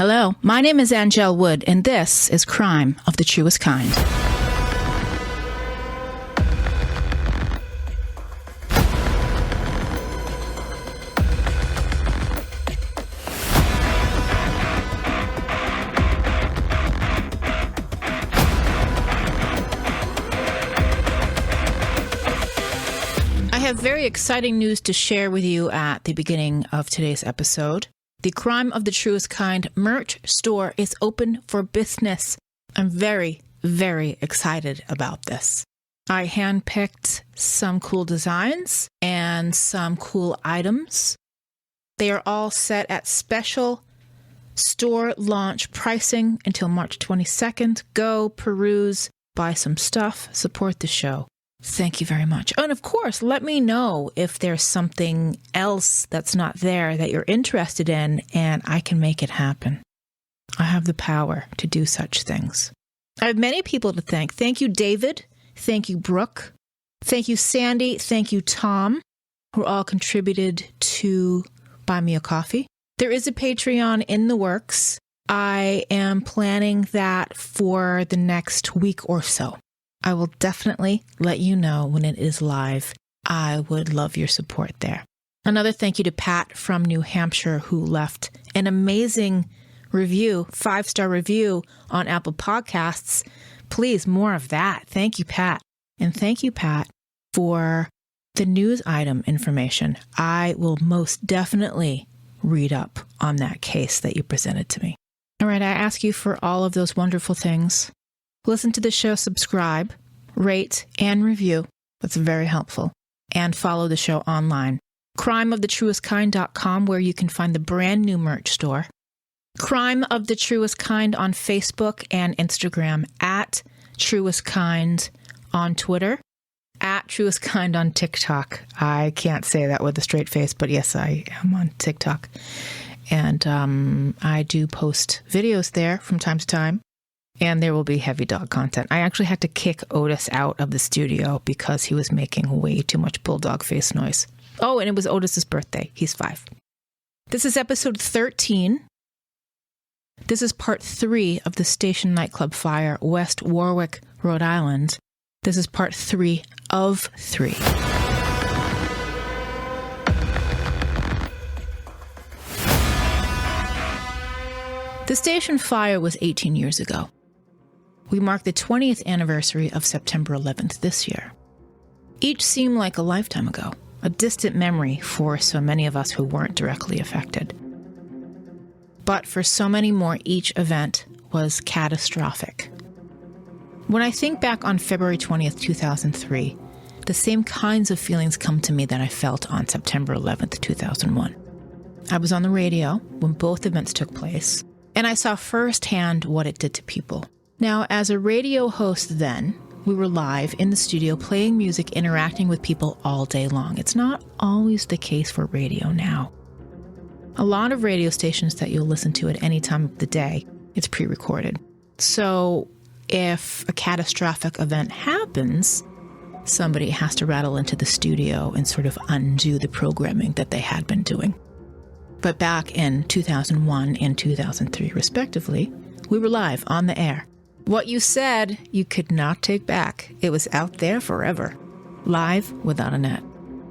Hello, my name is Angelle Wood, and this is Crime of the Truest Kind. I have very exciting news to share with you at the beginning of today's episode. The Crime of the Truest Kind merch store is open for business. I'm very, very excited about this. I handpicked some cool designs and some cool items. They are all set at special store launch pricing until March 22nd. Go, peruse, buy some stuff, support the show. Thank you very much. Oh, and of course, let me know if there's something else that's not there that you're interested in, and I can make it happen. I have the power to do such things. I have many people to thank. Thank you, David. Thank you, Brooke. Thank you, Sandy. Thank you, Tom, who all contributed to Buy Me a Coffee. There is a Patreon in the works. I am planning that for the next week or so. I will definitely let you know when it is live. I would love your support there. Another thank you to Pat from New Hampshire, who left an amazing review, 5-star review on Apple Podcasts. Please, more of that. Thank you, Pat. And thank you, Pat, for the news item information. I will most definitely read up on that case that you presented to me. All right, I ask you for all of those wonderful things. Listen to the show, subscribe, rate, and review. That's very helpful. And follow the show online. crimeofthetruestkind.com, where you can find the brand new merch store. Crime of the Truest Kind on Facebook and Instagram, at Truest Kind on Twitter, at Truest Kind on TikTok. I can't say that with a straight face, but yes, I am on TikTok. And I do post videos there from time to time. And there will be heavy dog content. I actually had to kick Otis out of the studio because he was making way too much bulldog face noise. Oh, and it was Otis's birthday. He's 5. This is episode 13. This is part 3 of the station nightclub fire, West Warwick, Rhode Island. This is part 3 of 3. The station fire was 18 years ago. We marked the 20th anniversary of September 11th this year. Each seemed like a lifetime ago, a distant memory for so many of us who weren't directly affected. But for so many more, each event was catastrophic. When I think back on February 20th, 2003, the same kinds of feelings come to me that I felt on September 11th, 2001. I was on the radio when both events took place, and I saw firsthand what it did to people. Now, as a radio host then, we were live in the studio playing music, interacting with people all day long. It's not always the case for radio now. A lot of radio stations that you'll listen to at any time of the day, it's pre-recorded. So if a catastrophic event happens, somebody has to rattle into the studio and sort of undo the programming that they had been doing. But back in 2001 and 2003, respectively, we were live on the air. What you said, you could not take back. It was out there forever, live without a net.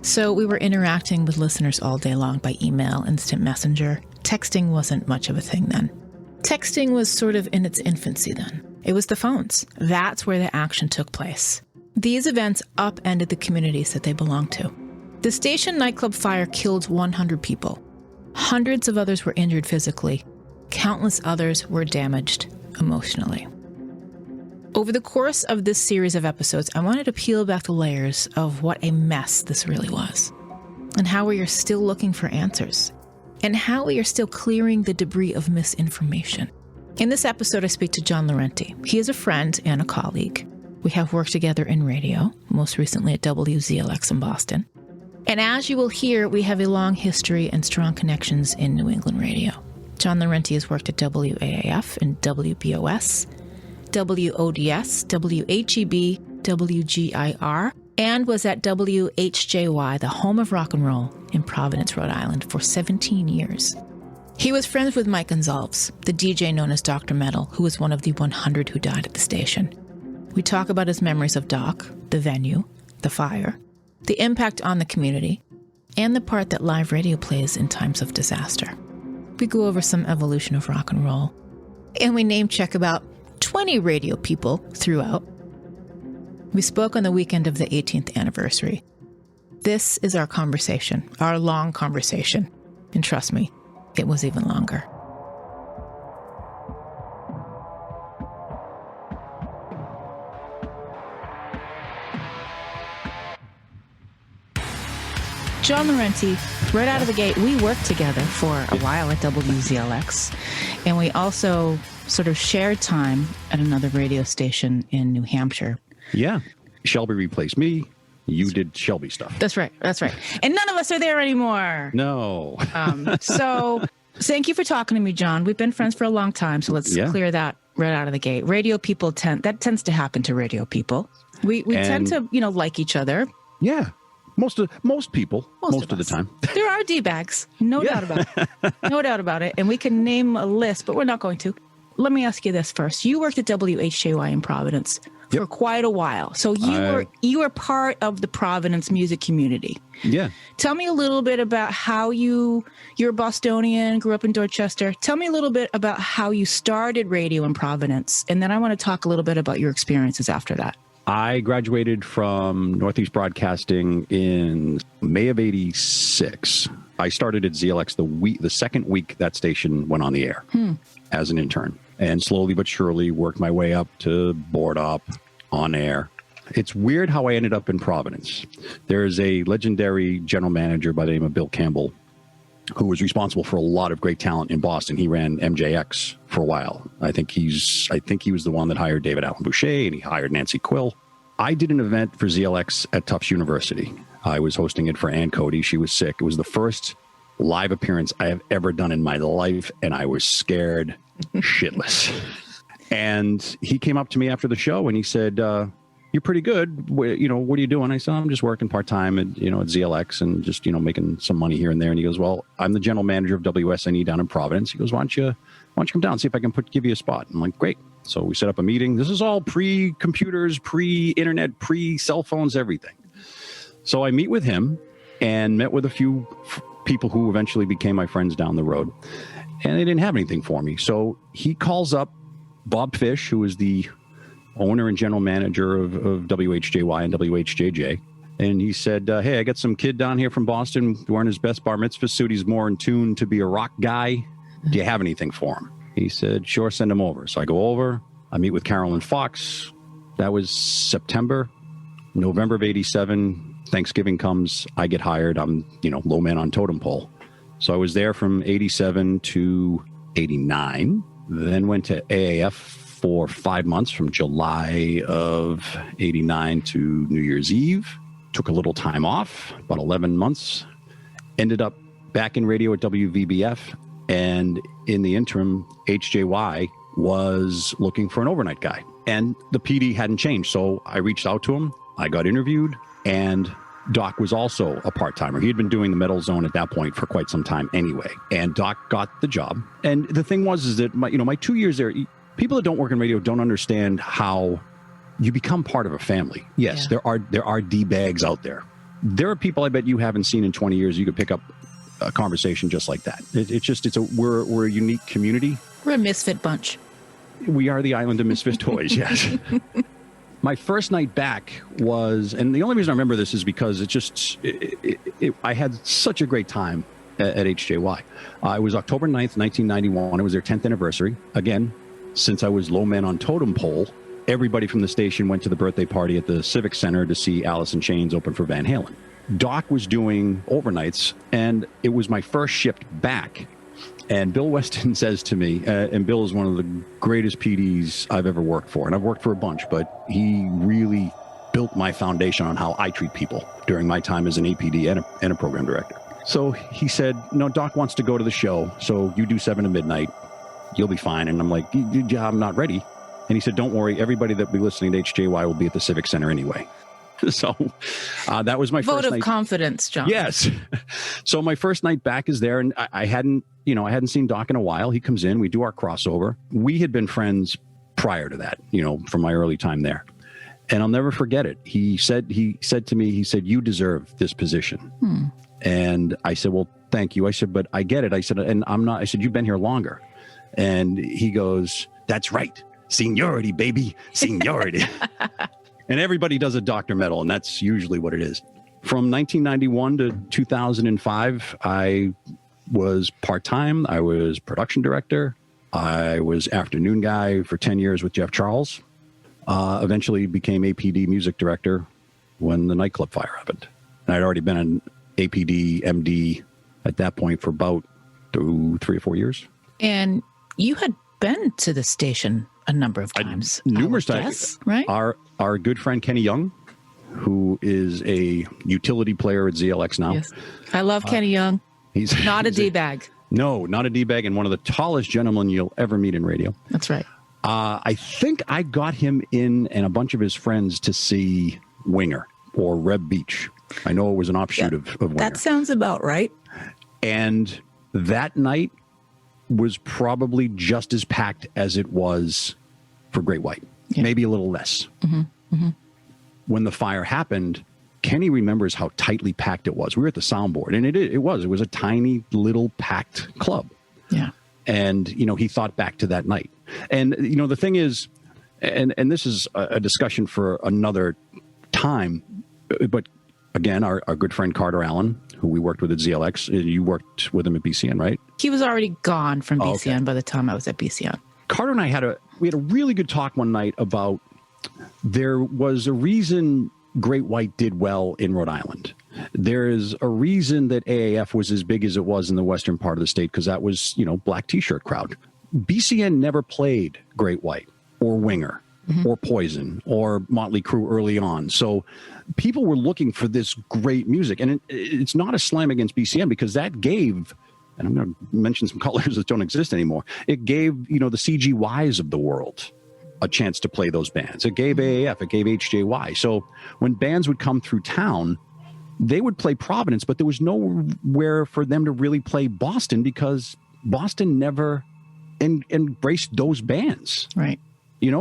So we were interacting with listeners all day long by email, instant messenger. Texting wasn't much of a thing then. Texting was sort of in its infancy then. It was the phones. That's where the action took place. These events upended the communities that they belonged to. The station nightclub fire killed 100 people. Hundreds of others were injured physically. Countless others were damaged emotionally. Over the course of this series of episodes, I wanted to peel back the layers of what a mess this really was, and how we are still looking for answers, and how we are still clearing the debris of misinformation. In this episode, I speak to John Laurenti. He is a friend and a colleague. We have worked together in radio, most recently at WZLX in Boston. And as you will hear, we have a long history and strong connections in New England radio. John Laurenti has worked at WAAF and WBOS, WODS, WHEB, WGIR, and was at WHJY, the home of rock and roll, in Providence, Rhode Island, for 17 years. He was friends with Mike Gonsalves, the DJ known as Dr. Metal, who was one of the 100 who died at the station. We talk about his memories of Doc, the venue, the fire, the impact on the community, and the part that live radio plays in times of disaster. We go over some evolution of rock and roll, and we name check about 20 radio people throughout. We spoke on the weekend of the 18th anniversary. This is our conversation, our long conversation. And trust me, it was even longer. John Laurenti, right out of the gate, we worked together for a while at WZLX, and we also sort of shared time at another radio station in New Hampshire. Yeah. Shelby replaced me. You did Shelby stuff. That's right. That's right. And none of us are there anymore. No. So thank you for talking to me, John. We've been friends for a long time, so let's clear that right out of the gate. Radio people tends to happen to radio people. We tend to, like each other. Yeah. Most people, most of the time. There are D-bags, no doubt about it. No doubt about it. And we can name a list, but we're not going to. Let me ask you this first. You worked at WHJY in Providence for quite a while. So you were part of the Providence music community. Yeah. Tell me a little bit about how you're a Bostonian, grew up in Dorchester. Tell me a little bit about how you started radio in Providence. And then I want to talk a little bit about your experiences after that. I graduated from Northeast Broadcasting in May of '86. I started at ZLX the second week that station went on the air as an intern, and slowly but surely worked my way up to board op, on air. It's weird how I ended up in Providence. There's a legendary general manager by the name of Bill Campbell who was responsible for a lot of great talent in Boston. He ran MJX for a while. I think he was the one that hired David Allen Boucher, and he hired Nancy Quill. I did an event for ZLX at Tufts University. I was hosting it for Ann Cody. She was sick. It was the first live appearance I have ever done in my life, and I was scared shitless. And he came up to me after the show, and he said, "You're pretty good. What are you doing?" I said, "I'm just working part-time at ZLX and just, making some money here and there." And he goes, "Well, I'm the general manager of WSNE down in Providence." He goes, why don't you come down and see if I can give you a spot? I'm like, great. So we set up a meeting. This is all pre-computers, pre-internet, pre-cell phones, everything. So I meet with him and met with a few people who eventually became my friends down the road. And they didn't have anything for me. So he calls up Bob Fish, who is the owner and general manager of WHJY and WHJJ. And he said, "Hey, I got some kid down here from Boston wearing his best bar mitzvah suit. He's more in tune to be a rock guy. Do you have anything for him?" He said, "Sure, send him over." So I go over. I meet with Carolyn Fox. That was September. November of '87, Thanksgiving comes. I get hired. I'm, low man on totem pole. So I was there from '87 to '89. Then went to AAF for 5 months from July of '89 to New Year's Eve. Took a little time off, about 11 months. Ended up back in radio at WVBF. And in the interim, HJY was looking for an overnight guy. And the PD hadn't changed. So I reached out to him. I got interviewed. And Doc was also a part-timer. He had been doing the Metal Zone at that point for quite some time anyway. And Doc got the job. And the thing is that my 2 years there, people that don't work in radio don't understand how you become part of a family. Yes, there are D-bags out there. There are people I bet you haven't seen in 20 years. You could pick up a conversation just like that. We're a unique community. We're a misfit bunch. We are the island of misfit toys, yes. My first night back was, and the only reason I remember this is because I had such a great time at HJY. It was October 9th, 1991. It was their 10th anniversary. Again, since I was low man on totem pole, everybody from the station went to the birthday party at the Civic Center to see Alice in Chains open for Van Halen. Doc was doing overnights, and it was my first shift back. And Bill Weston says to me, and Bill is one of the greatest PDs I've ever worked for, and I've worked for a bunch, but he really built my foundation on how I treat people during my time as an APD and a program director. So he said, "No, Doc wants to go to the show, so you do 7 to midnight. You'll be fine." And I'm like, "Yeah, I'm not ready." And he said, "Don't worry, everybody that will be listening to HJY will be at the Civic Center anyway." So that was my vote first of night. Confidence, John. Yes. So my first night back is there, and I hadn't I hadn't seen Doc in a while. He comes in, we do our crossover. We had been friends prior to that, from my early time there. And I'll never forget it. He said to me, you deserve this position. And I said, well, thank you. I said, but I get it. I said, and I'm not, I said, you've been here longer. And he goes, that's right. Seniority, baby. Seniority. And everybody does a doctor medal, and that's usually what it is. From 1991 to 2005, I was part-time. I was production director. I was afternoon guy for 10 years with Jeff Charles. Eventually became APD music director when the nightclub fire happened. And I'd already been an APD MD at that point for about 3 or 4 years. And you had been to the station a number of times. Numerous times, right? Our good friend Kenny Young, who is a utility player at ZLX now. Yes. I love Kenny Young. He's not a D-bag. No, not a D-bag, and one of the tallest gentlemen you'll ever meet in radio. That's right. I think I got him in and a bunch of his friends to see Winger or Reb Beach. I know it was an offshoot of Winger. That sounds about right. And that night was probably just as packed as it was for Great White. Yeah. Maybe a little less. Mm-hmm. Mm-hmm. When the fire happened, Kenny remembers how tightly packed it was. We were at the soundboard, and it was a tiny little packed club. Yeah. And, he thought back to that night. And, the thing is, and this is a discussion for another time, but again, our good friend Carter Allen, who we worked with at ZLX, you worked with him at BCN, right? He was already gone from BCN by the time I was at BCN. Carter and I had a really good talk one night about there was a reason Great White did well in Rhode Island. There is a reason that AAF was as big as it was in the western part of the state, because that was, black T-shirt crowd. BCN never played Great White or Winger or Poison or Motley Crue early on. So people were looking for this great music. And it's not a slam against BCN, because that gave, and I'm going to mention some colors that don't exist anymore, it gave, the CGYs of the world a chance to play those bands. It gave AAF, it gave HJY. So when bands would come through town, they would play Providence, but there was nowhere for them to really play Boston, because Boston never embraced those bands. Right.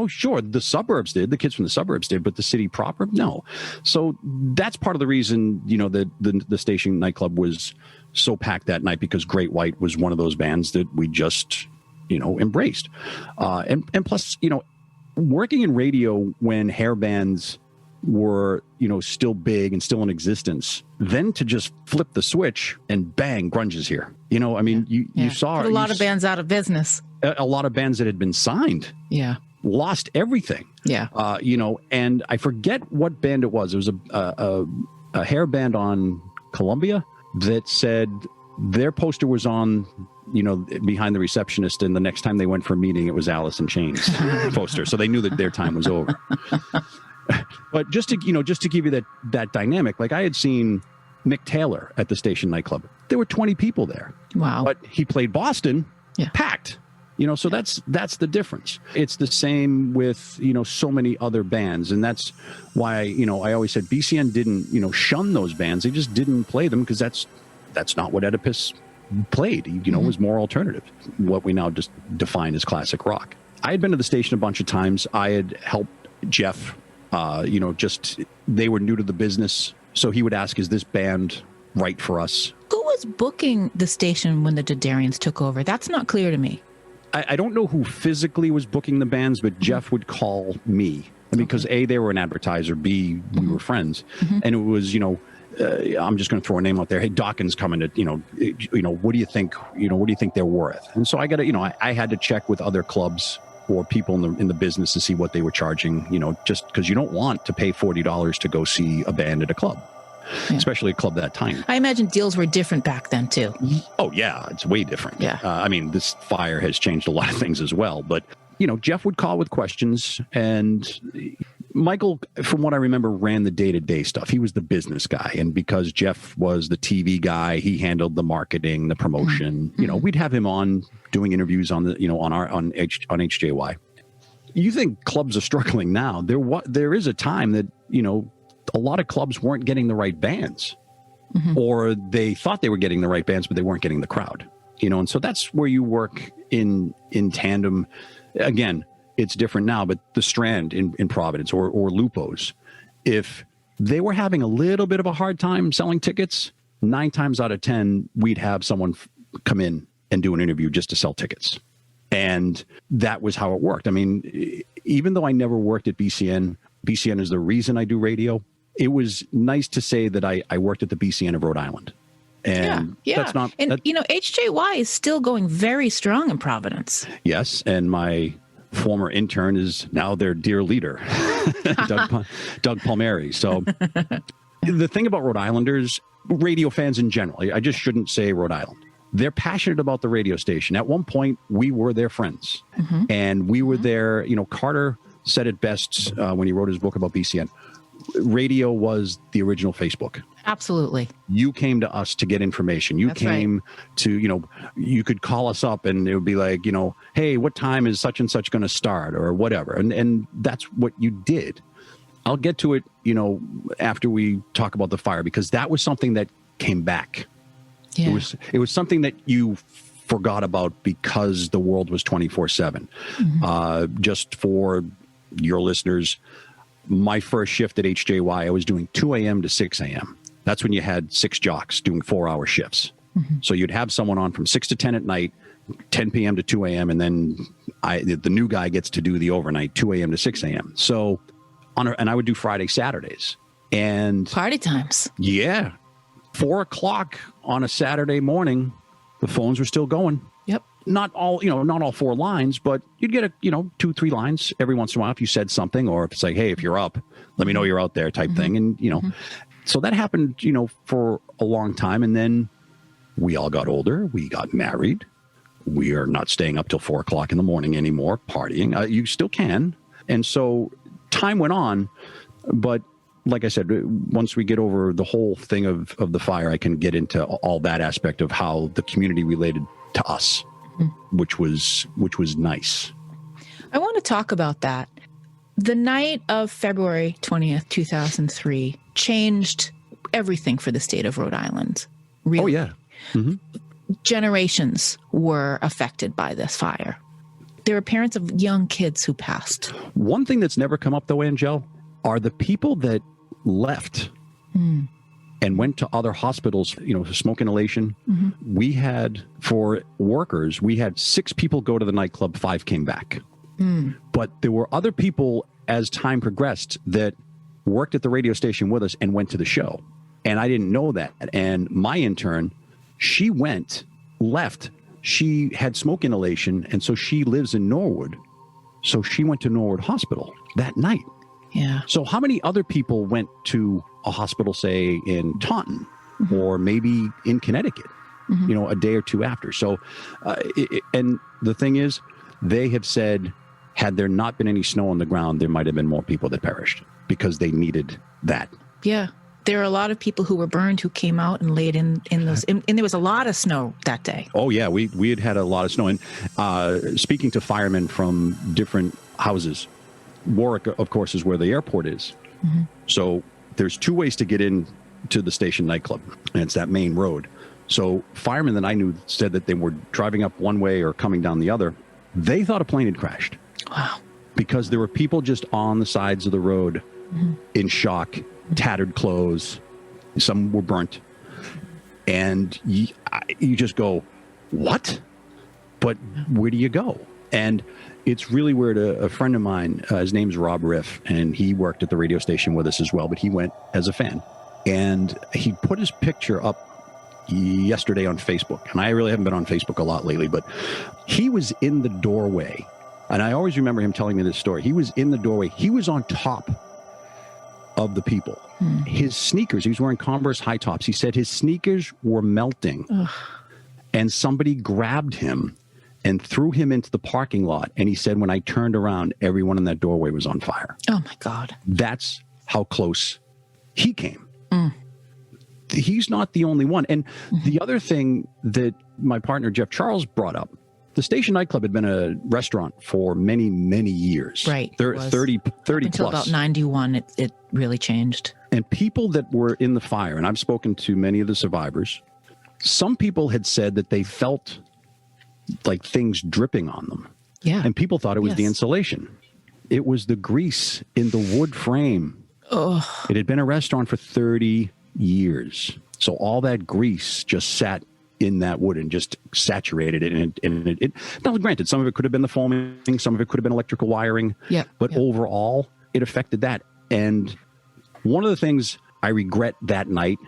Sure, the suburbs did, the kids from the suburbs did, but the city proper, no. So that's part of the reason, that the station nightclub was so packed that night, because Great White was one of those bands that we just, embraced. And plus, working in radio when hair bands were, still big and still in existence, then to just flip the switch and bang, grunge is here. You saw put a lot of bands out of business. A lot of bands that had been signed. Yeah. Lost everything. Yeah. And I forget what band it was. It was a hair band on Columbia that said their poster was on, behind the receptionist, and the next time they went for a meeting, it was Alice in Chains poster. So they knew that their time was over. But just to give you that dynamic, like I had seen Mick Taylor at the station nightclub. There were 20 people there. Wow. But he played Boston, packed. So that's the difference. It's the same with, so many other bands. And that's why, I always said BCN didn't, shun those bands. They just didn't play them, because that's not what Oedipus played. He, was more alternative, what we now just define as classic rock. I had been to the station a bunch of times. I had helped Jeff, they were new to the business. So he would ask, is this band right for us? Who was booking the station when the Dardarians took over? That's not clear to me. I don't know who physically was booking the bands, but Jeff would call me, because A, they were an advertiser, B, we were friends. And it was, I'm just going to throw a name out there. Hey, Dawkins coming to, what do you think, what do you think they're worth? And so I got to, I had to check with other clubs or people in the business to see what they were charging, just because you don't want to pay $40 to go see a band at a club. Yeah. Especially a club that tiny. I imagine deals were different back then, too. Oh, yeah. It's way different. Yeah. This fire has changed a lot of things as well. But, Jeff would call with questions. And Michael, from what I remember, ran the day-to-day stuff. He was the business guy. And because Jeff was the TV guy, he handled the marketing, the promotion. We'd have him on doing interviews on the, on HJY. You think clubs are struggling now. There is a time that, a lot of clubs weren't getting the right bands, or they thought they were getting the right bands, but they weren't getting the crowd. And so that's where you work in tandem. Again, it's different now, but the Strand in Providence or Lupo's, if they were having a little bit of a hard time selling tickets, 9 times out of 10, we'd have someone come in and do an interview just to sell tickets. And that was how it worked. I mean, even though I never worked at BCN is the reason I do radio. It was nice to say that I worked at the BCN of Rhode Island. And that's not... And, HJY is still going very strong in Providence. Yes, and my former intern is now their dear leader, Doug Palmieri. So the thing about Rhode Islanders, radio fans in general, I just shouldn't say Rhode Island. They're passionate about the radio station. At one point, we were their friends. And we were there. Carter said it best when he wrote his book about BCN. Radio was the original Facebook. Absolutely. You came to us to get information. That's came right. To, you could call us up and it would be like, hey, what time is such and such going to start or whatever. And that's what you did. I'll get to it, after we talk about the fire, because that was something that came back. Yeah. It was something that you forgot about because the world was 24/7. Just for your listeners, my first shift at HJY, I was doing 2 a.m. to 6 a.m. That's when you had 6 jocks doing 4-hour shifts. So you'd have someone on from 6 to 10 at night, 10 p.m. to 2 a.m. And then the new guy gets to do the overnight, 2 a.m. to 6 a.m. So and I would do Friday, Saturdays. And party times. Yeah. 4 o'clock on a Saturday morning, the phones were still going. Yep. Not all 4 lines, but you'd get 2-3 lines every once in a while if you said something, or if it's like, hey, if you're up, let me know you're out there type thing. And, so that happened, for a long time. And then we all got older. We got married. We are not staying up till 4 o'clock in the morning anymore, partying. You still can. And so time went on, but like I said, once we get over the whole thing of the fire, I can get into all that aspect of how the community related to us, which was nice. I want to talk about that. The night of February 20th, 2003 changed everything for the state of Rhode Island. Really. Oh, yeah. Generations were affected by this fire. There were parents of young kids who passed. One thing that's never come up, though, Angel, are the people that left and went to other hospitals, smoke inhalation. We had, for workers, we had 6 people go to the nightclub, 5 came back. But there were other people, as time progressed, that worked at the radio station with us and went to the show. And I didn't know that. And my intern, she left. She had smoke inhalation, and so she lives in Norwood. So she went to Norwood Hospital that night. Yeah. So how many other people went to a hospital, say, in Taunton or maybe in Connecticut, a day or two after? So, and the thing is, they have said, had there not been any snow on the ground, there might have been more people that perished because they needed that. Yeah. There are a lot of people who were burned who came out and laid in those, and there was a lot of snow that day. Oh, yeah. We had a lot of snow. And speaking to firemen from different houses, Warwick, of course, is where the airport is. So there's 2 ways to get in to the station nightclub, and it's that main road. So firemen that I knew said that they were driving up one way or coming down the other. They thought a plane had crashed. Wow. Because there were people just on the sides of the road in shock, tattered clothes. Some were burnt. And you just go, what? But where do you go? And it's really weird. A friend of mine, his name's Rob Riff, and he worked at the radio station with us as well, but he went as a fan. And he put his picture up yesterday on Facebook. And I really haven't been on Facebook a lot lately, but he was in the doorway. And I always remember him telling me this story. He was in the doorway. He was on top of the people. His sneakers, he was wearing Converse high tops. He said his sneakers were melting. And somebody grabbed him and threw him into the parking lot. And he said, when I turned around, everyone in that doorway was on fire. Oh, my God. That's how close he came. He's not the only one. And the other thing that my partner, Jeff Charles, brought up, the station nightclub had been a restaurant for many, many years. Right. 30 until plus. About 91, it really changed. And people that were in the fire, and I've spoken to many of the survivors, some people had said that they felt like things dripping on them. Yeah. And people thought it was the insulation. It was the grease in the wood frame. Oh. It had been a restaurant for 30 years. So all that grease just sat in that wood and just saturated it. And it now, granted, some of it could have been the foaming, some of it could have been electrical wiring. Yeah. But overall, it affected that. And one of the things I regret that night,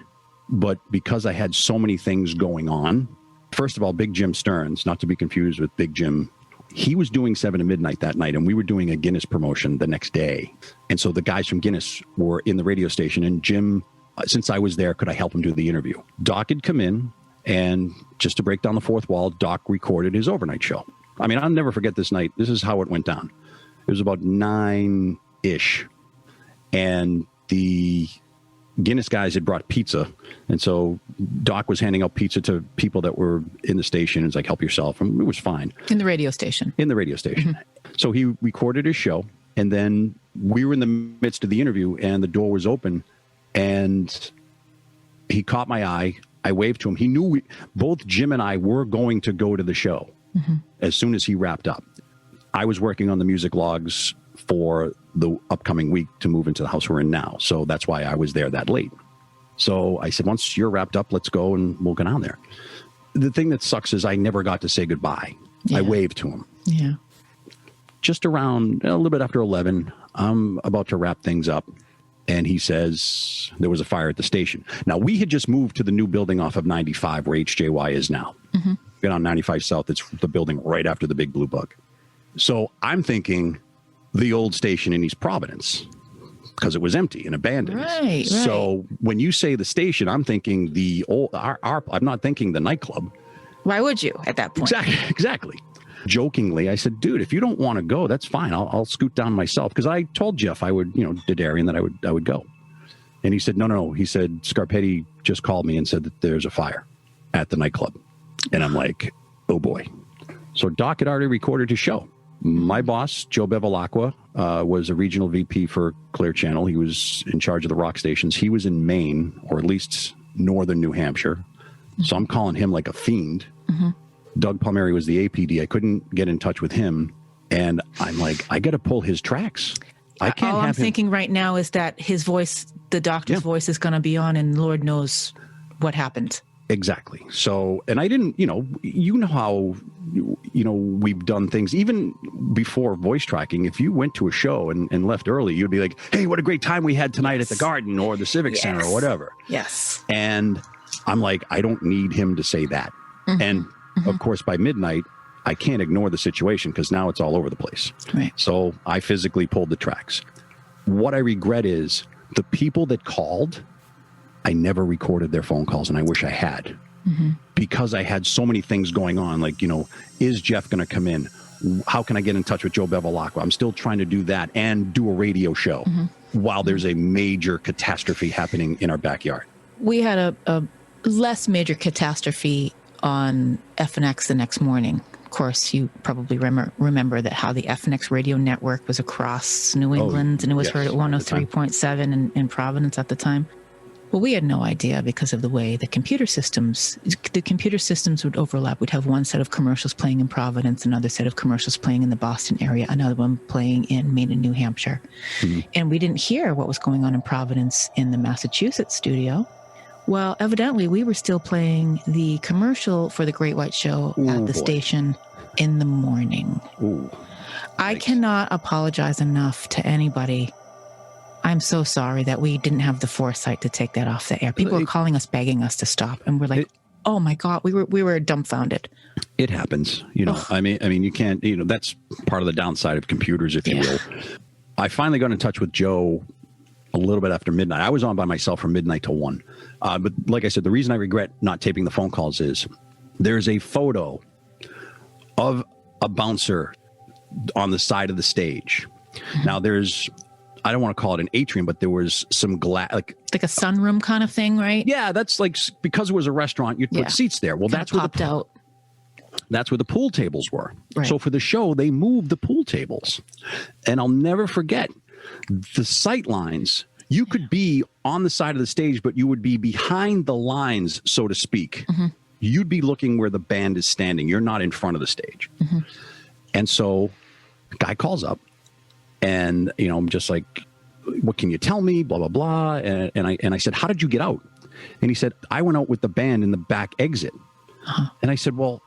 but because I had so many things going on, first of all, Big Jim Stearns, not to be confused with Big Jim, he was doing 7 to midnight that night, and we were doing a Guinness promotion the next day. And so the guys from Guinness were in the radio station, and Jim, since I was there, could I help him do the interview? Doc had come in, and just to break down the fourth wall, Doc recorded his overnight show. I mean, I'll never forget this night. This is how it went down. It was about 9-ish, and the Guinness guys had brought pizza, and so Doc was handing out pizza to people that were in the station. It's like, help yourself, and it was fine. In the radio station. Mm-hmm. So he recorded his show, and then we were in the midst of the interview, and the door was open, and he caught my eye. I waved to him. He knew both Jim and I were going to go to the show as soon as he wrapped up. I was working on the music logs for the upcoming week to move into the house we're in now. So that's why I was there that late. So I said, once you're wrapped up, let's go and we'll get on there. The thing that sucks is I never got to say goodbye. Yeah. I waved to him. Yeah. Just around a little bit after 11, I'm about to wrap things up. And he says there was a fire at the station. Now, we had just moved to the new building off of 95 where HJY is now. Been on 95 South. It's the building right after the Big Blue Bug. So I'm thinking the old station in East Providence because it was empty and abandoned. Right. So when you say the station, I'm thinking the old, I'm not thinking the nightclub. Why would you at that point? Exactly. Jokingly, I said, dude, if you don't want to go, that's fine. I'll scoot down myself. Because I told Jeff I would, Didarian, that I would go. And he said, no. He said, Scarpetti just called me and said that there's a fire at the nightclub. And I'm like, oh boy. So Doc had already recorded his show. My boss, Joe Bevilacqua, was a regional VP for Clear Channel. He was in charge of the rock stations. He was in Maine, or at least northern New Hampshire. So I'm calling him like a fiend. Doug Palmieri was the APD. I couldn't get in touch with him. And I'm like, I got to pull his tracks. I can't All I'm thinking right now is that his voice, the doctor's voice is going to be on, and Lord knows what happened. Exactly. So, and I didn't, how, we've done things even before voice tracking. If you went to a show and left early, you'd be like, hey, what a great time we had tonight at the Garden or the Civic Center or whatever. Yes. And I'm like, I don't need him to say that. And of course, by midnight, I can't ignore the situation because now it's all over the place. Right. So I physically pulled the tracks. What I regret is the people that called, I never recorded their phone calls, and I wish I had because I had so many things going on. Like, is Jeff going to come in? How can I get in touch with Joe Bevilacqua? I'm still trying to do that and do a radio show while there's a major catastrophe happening in our backyard. We had a less major catastrophe on FNX the next morning. Of course, you probably remember that how the FNX radio network was across New England, and it was heard at 103.7 in Providence at the time. Well, we had no idea because of the way the computer systems would overlap. We'd have one set of commercials playing in Providence, another set of commercials playing in the Boston area, another one playing in Maine and New Hampshire. And we didn't hear what was going on in Providence in the Massachusetts studio. Well, evidently, we were still playing the commercial for the Great White Show at the station in the morning. I cannot apologize enough to anybody. I'm so sorry that we didn't have the foresight to take that off the air. People were calling us, begging us to stop, and we're like, "Oh my God!" We were dumbfounded. It happens, I mean, you can't. That's part of the downside of computers, if you will. I finally got in touch with Joe a little bit after midnight. I was on by myself from midnight till 1. But like I said, the reason I regret not taping the phone calls is there's a photo of a bouncer on the side of the stage. Now there's, I don't want to call it an atrium, but there was some glass, like a sunroom kind of thing, right? Yeah, that's like, because it was a restaurant, you'd put seats there. Well, that's where that's where the pool tables were. Right. So for the show, they moved the pool tables. And I'll never forget the sight lines. You could be on the side of the stage, but you would be behind the lines, so to speak. you'd be looking where the band is standing. You're not in front of the stage. Mm-hmm. And so the guy calls up and, you know, I'm just like, what can you tell me? Blah, blah, blah. And I said, how did you get out? And he said, I went out with the band in the back exit. Uh-huh. And I said, well,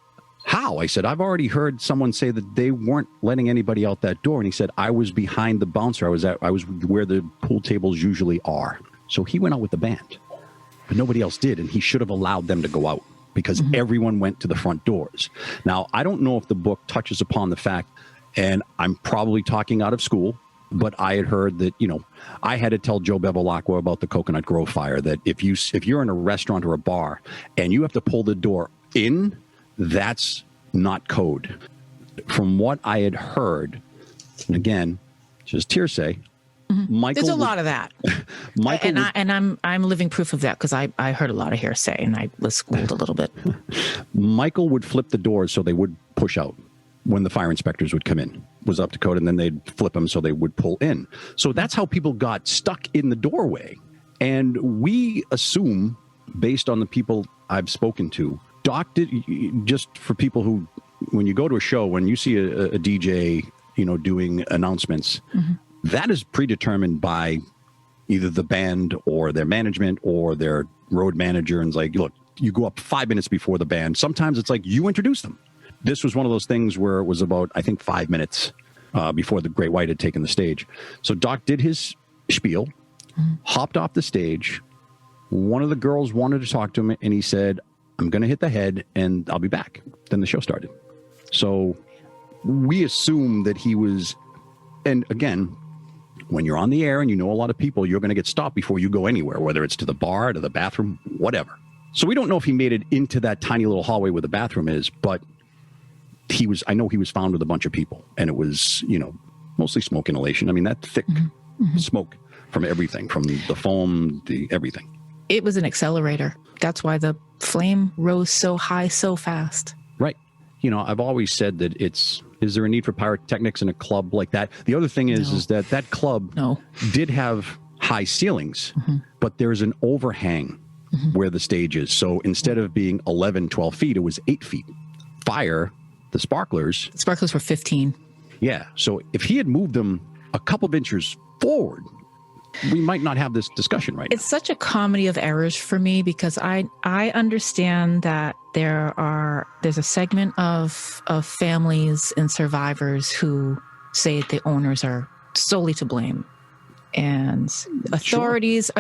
how? I said, I've already heard someone say that they weren't letting anybody out that door. And he said, I was behind the bouncer. I was where the pool tables usually are. So he went out with the band, but nobody else did. And he should have allowed them to go out because mm-hmm. everyone went to the front doors. Now, I don't know if the book touches upon the fact, and I'm probably talking out of school, but I had heard that, you know, I had to tell Joe Bevilacqua about the Coconut Grove fire, that if you're in a restaurant or a bar and you have to pull the door in, that's not code. From what I had heard, and again, just hearsay, mm-hmm. Michael. There's a lot of that. Michael I'm living proof of that because I heard a lot of hearsay and I was schooled a little bit. Michael would flip the doors so they would push out when the fire inspectors would come in. Was up to code, and then they'd flip them so they would pull in. So that's how people got stuck in the doorway. And we assume, based on the people I've spoken to, Doc did, just for people who, when you go to a show, when you see a DJ, you know, doing announcements, mm-hmm. that is predetermined by either the band or their management or their road manager. And it's like, look, you go up 5 minutes before the band. Sometimes it's like you introduce them. This was one of those things where it was about, I think, 5 minutes before the Great White had taken the stage. So Doc did his spiel, mm-hmm. hopped off the stage. One of the girls wanted to talk to him, and he said, I'm going to hit the head, and I'll be back. Then the show started. So we assume that he was, and again, when you're on the air and you know a lot of people, you're going to get stopped before you go anywhere, whether it's to the bar, to the bathroom, whatever. So we don't know if he made it into that tiny little hallway where the bathroom is, but I know he was found with a bunch of people, and it was, you know, mostly smoke inhalation. I mean, that thick mm-hmm. smoke from everything, from the foam, everything. It was an accelerator. That's why the flame rose so high, so fast. Right. You know, I've always said that is there a need for pyrotechnics in a club like that? The other thing is that club did have high ceilings, mm-hmm. but there's an overhang mm-hmm. where the stage is. So instead of being 11, 12 feet, it was 8 feet. Fire, the sparklers were 15. Yeah. So if he had moved them a couple of inches forward, we might not have this discussion right now. It's such a comedy of errors for me because I understand that there's a segment of families and survivors who say the owners are solely to blame. And authorities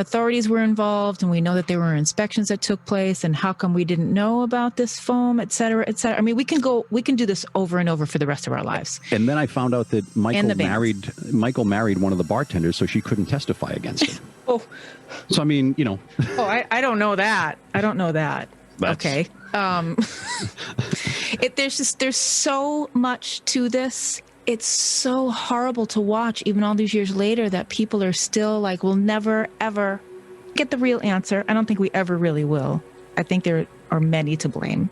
were involved, and we know that there were inspections that took place, and how come we didn't know about this foam, et cetera, et cetera. I mean, we can do this over and over for the rest of our lives. And then I found out that Michael married one of the bartenders, so she couldn't testify against him. Oh. So, I mean, you know. Oh, I don't know that. Okay. There's so much to this. It's so horrible to watch, even all these years later, that people are still like, we'll never, ever get the real answer. I don't think we ever really will. I think there are many to blame.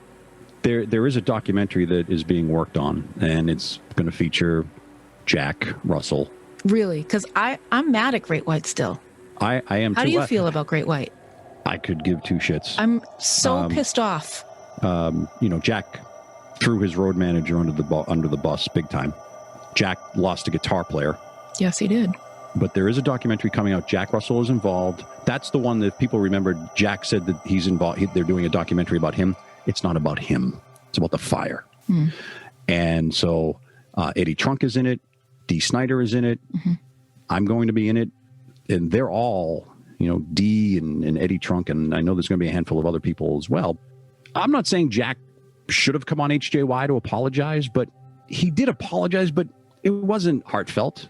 There is a documentary that is being worked on, and it's going to feature Jack Russell. Really? Because I'm mad at Great White still. I am too. How do you feel about Great White? I could give two shits. I'm so pissed off. You know, Jack threw his road manager under the bus big time. Jack lost a guitar player. Yes, he did. But there is a documentary coming out. Jack Russell is involved. That's the one that people remember. Jack said that he's involved. They're doing a documentary about him. It's not about him. It's about the fire. Mm. And so Eddie Trunk is in it. Dee Snider is in it. Mm-hmm. I'm going to be in it. And they're all, you know, Dee and Eddie Trunk. And I know there's going to be a handful of other people as well. I'm not saying Jack should have come on HJY to apologize, but he did apologize, but it wasn't heartfelt.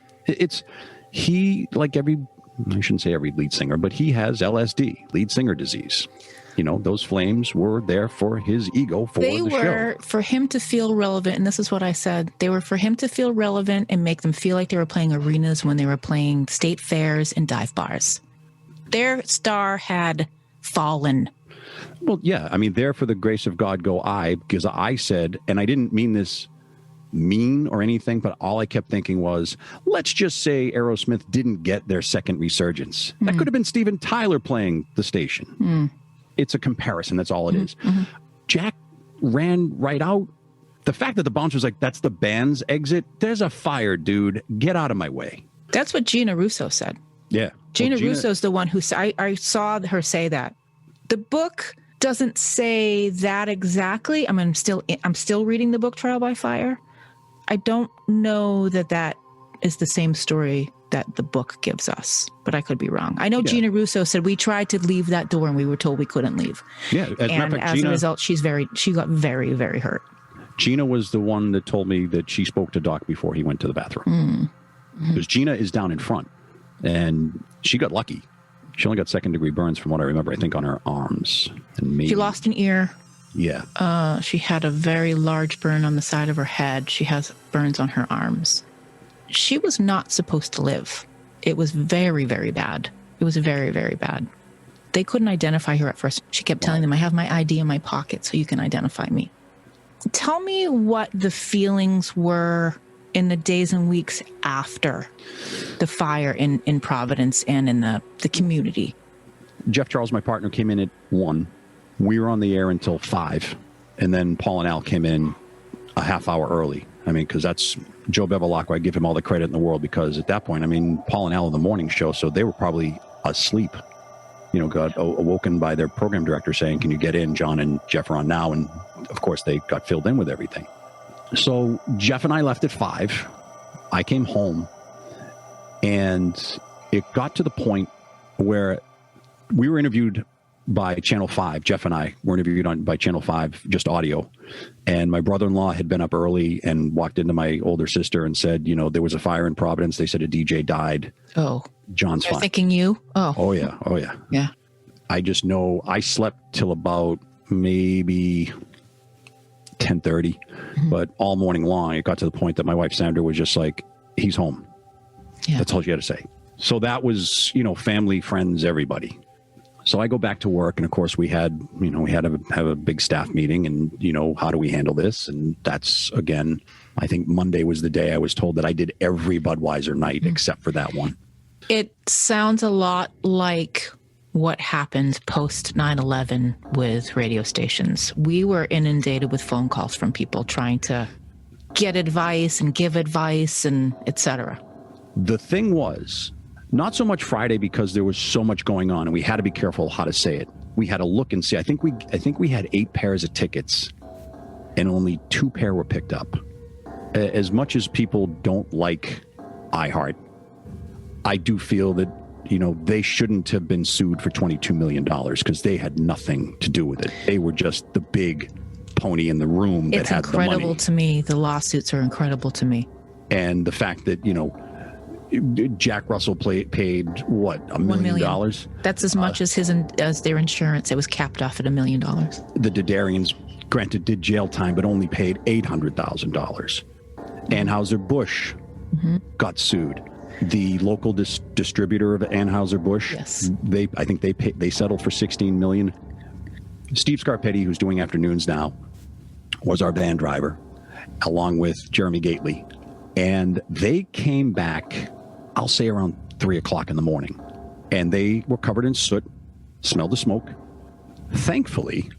He, like I shouldn't say every lead singer, but he has LSD, lead singer disease. You know, those flames were there for his ego for the show. They were for him to feel relevant, and this is what I said. They were for him to feel relevant and make them feel like they were playing arenas when they were playing state fairs and dive bars. Their star had fallen. Well, yeah. I mean, there for the grace of God go I, because I said, and I didn't mean this mean or anything, but all I kept thinking was, let's just say Aerosmith didn't get their second resurgence. That could have been Steven Tyler playing the station. It's a comparison. That's all it is. Mm-hmm. Jack ran right out. The fact that the bouncer was like, that's the band's exit. There's a fire, dude. Get out of my way. That's what Gina Russo said. Yeah. Gina Russo's the one who I saw her say that. The book doesn't say that exactly. I mean, I'm still reading the book Trial by Fire. I don't know that is the same story that the book gives us, but I could be wrong. I know Gina Russo said we tried to leave that door and we were told we couldn't leave. Yeah, as a result, she got very, very hurt. Gina was the one that told me that she spoke to Doc before he went to the bathroom. Because Gina is down in front, and she got lucky. She only got second-degree burns from what I remember, I think, on her arms. And maybe, she lost an ear. Yeah. She had a very large burn on the side of her head. She has burns on her arms. She was not supposed to live. It was very, very bad. It was very, very bad. They couldn't identify her at first. She kept telling them, I have my ID in my pocket so you can identify me. Tell me what the feelings were in the days and weeks after the fire in Providence and in the community. Jeff Charles, my partner, came in at 1. We were on the air until 5. And then Paul and Al came in a half hour early. I mean, because that's Joe Bevilacqua. I give him all the credit in the world because at that point, I mean, Paul and Al in the morning show, so they were probably asleep. You know, got awoken by their program director saying, can you get in? John and Jeff are on now. And of course, they got filled in with everything. So Jeff and I left at 5. I came home, and it got to the point where we were interviewed by Channel 5. Jeff and I were interviewed by Channel 5, just audio. And my brother-in-law had been up early and walked into my older sister and said, you know, there was a fire in Providence. They said a DJ died. Oh. John's fine. Thinking you? Oh. Oh, yeah. Oh, yeah. Yeah. I just know I slept till about maybe 10:30, but all morning long, it got to the point that my wife, Sandra, was just like, he's home. Yeah. That's all she had to say. So that was, you know, family, friends, everybody. So I go back to work, and of course we had to have a big staff meeting, and, you know, how do we handle this? And that's, again, I think Monday was the day I was told that I did every Budweiser night except for that one. It sounds a lot like what happened post 9/11 with radio stations. We were inundated with phone calls from people trying to get advice and give advice and etc. The thing was, not so much Friday because there was so much going on and we had to be careful how to say it. We had to look and see. I think we had 8 pairs of tickets and only 2 pair were picked up. As much as people don't like iHeart, I do feel that, you know, they shouldn't have been sued for $22 million because they had nothing to do with it. They were just the big pony in the room that had the money. It's incredible to me. The lawsuits are incredible to me. And the fact that, you know, Jack Russell paid what, $1 million? That's as much as their insurance. It was capped off at $1 million. The Didarians, granted, did jail time, but only paid $800,000. Anheuser-Busch got sued. The local distributor of Anheuser-Busch, yes, I think they settled for $16 million. Steve Scarpetti, who's doing afternoons now, was our van driver, along with Jeremy Gately, and they came back, I'll say around 3:00 in the morning, and they were covered in soot, smelled the smoke. Thankfully,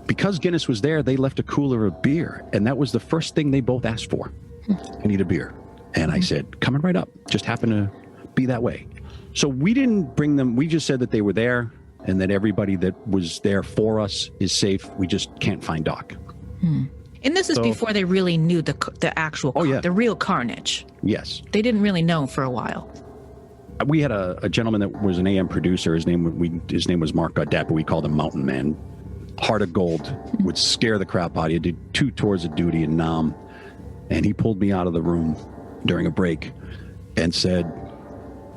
because Guinness was there, they left a cooler of beer, and that was the first thing they both asked for. I need a beer. And I said, coming right up. Just happened to be that way. So we didn't bring them. We just said that they were there and that everybody that was there for us is safe. We just can't find Doc. And this is before they really knew the actual, the real carnage. Yes. They didn't really know for a while. We had a gentleman that was an AM producer. His name was Mark Goddett, but we called him Mountain Man. Heart of gold, would scare the crap out of you. Did 2 tours of duty in Nam. And he pulled me out of the room during a break and said,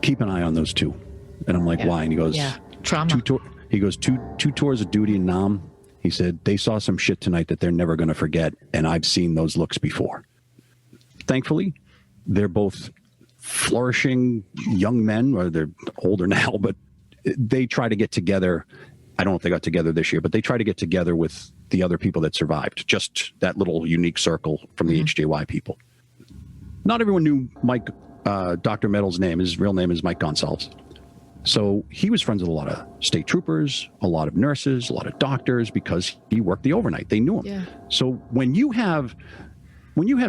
keep an eye on those 2. And I'm like, why? And he goes, trauma. He goes, two tours of duty in Nam. He said, they saw some shit tonight that they're never going to forget. And I've seen those looks before. Thankfully, they're both flourishing young men, or they're older now, but they try to get together. I don't know if they got together this year, but they try to get together with the other people that survived. Just that little unique circle from the HJY people. Not everyone knew Mike, Dr. Metal's name. His real name is Mike Gonsalves. So he was friends with a lot of state troopers, a lot of nurses, a lot of doctors, because he worked the overnight. They knew him. Yeah. So when you have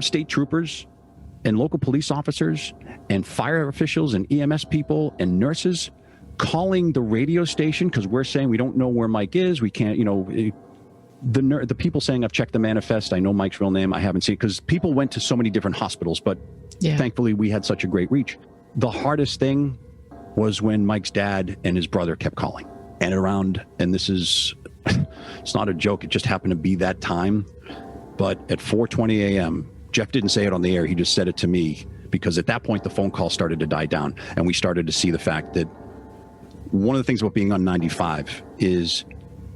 state troopers and local police officers and fire officials and EMS people and nurses calling the radio station because we're saying we don't know where Mike is, we can't, the people saying, I've checked the manifest, I know Mike's real name, I haven't seen it, because people went to so many different hospitals, but thankfully we had such a great reach. The hardest thing was when Mike's dad and his brother kept calling. And this is, it's not a joke, it just happened to be that time. But at 4:20 a.m., Jeff didn't say it on the air, he just said it to me, because at that point the phone call started to die down, and we started to see the fact that one of the things about being on 95 is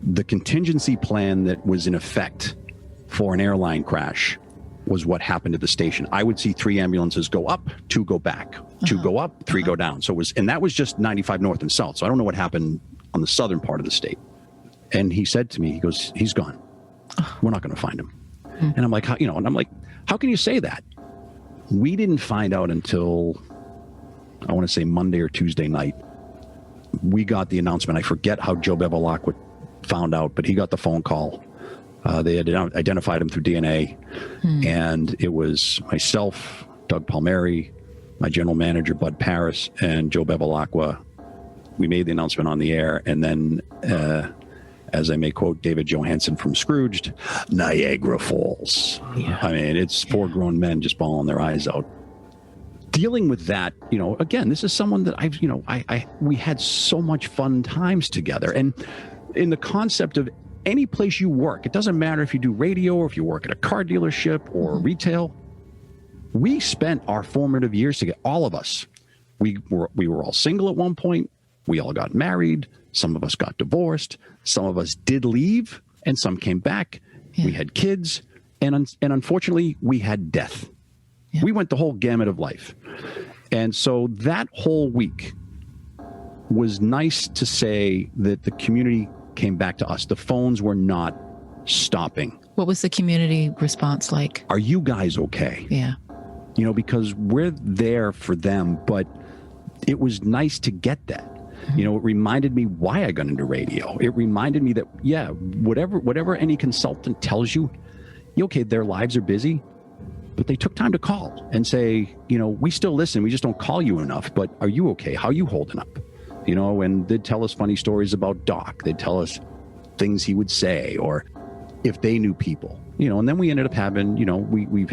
the contingency plan that was in effect for an airline crash was what happened at the station. I would see 3 ambulances go up, 2 go back, 2 go up, 3 go down. So that was just 95 north and south. So I don't know what happened on the southern part of the state. And he said to me, he goes, he's gone. We're not going to find him. And I'm like, how can you say that? We didn't find out until, I want to say Monday or Tuesday night. We got the announcement. I forget how Joe Bevilacqua found out, but he got the phone call. They had identified him through DNA, and it was myself, Doug Palmieri, my general manager, Bud Paris, and Joe Bevilacqua. We made the announcement on the air, and then, as I may quote David Johansen from Scrooged, Niagara Falls. Yeah. I mean, it's 4 grown men just bawling their eyes out. Dealing with that, again, this is someone that we had so much fun times together. And in the concept of any place you work, it doesn't matter if you do radio or if you work at a car dealership or retail, we spent our formative years together, all of us. We were all single at one point. We all got married. Some of us got divorced. Some of us did leave, and some came back. Yeah. We had kids, and unfortunately, we had death. Yeah. We went the whole gamut of life. And so that whole week was nice to say that the community came back to us. The phones were not stopping. What was the community response like? Are you guys okay? Yeah. Because we're there for them, but it was nice to get that. It reminded me why I got into radio. It reminded me that, whatever any consultant tells you, okay, their lives are busy, but they took time to call and say, we still listen. We just don't call you enough, but are you okay? How are you holding up? And they'd tell us funny stories about Doc. They'd tell us things he would say, or if they knew people, and then we ended up having, we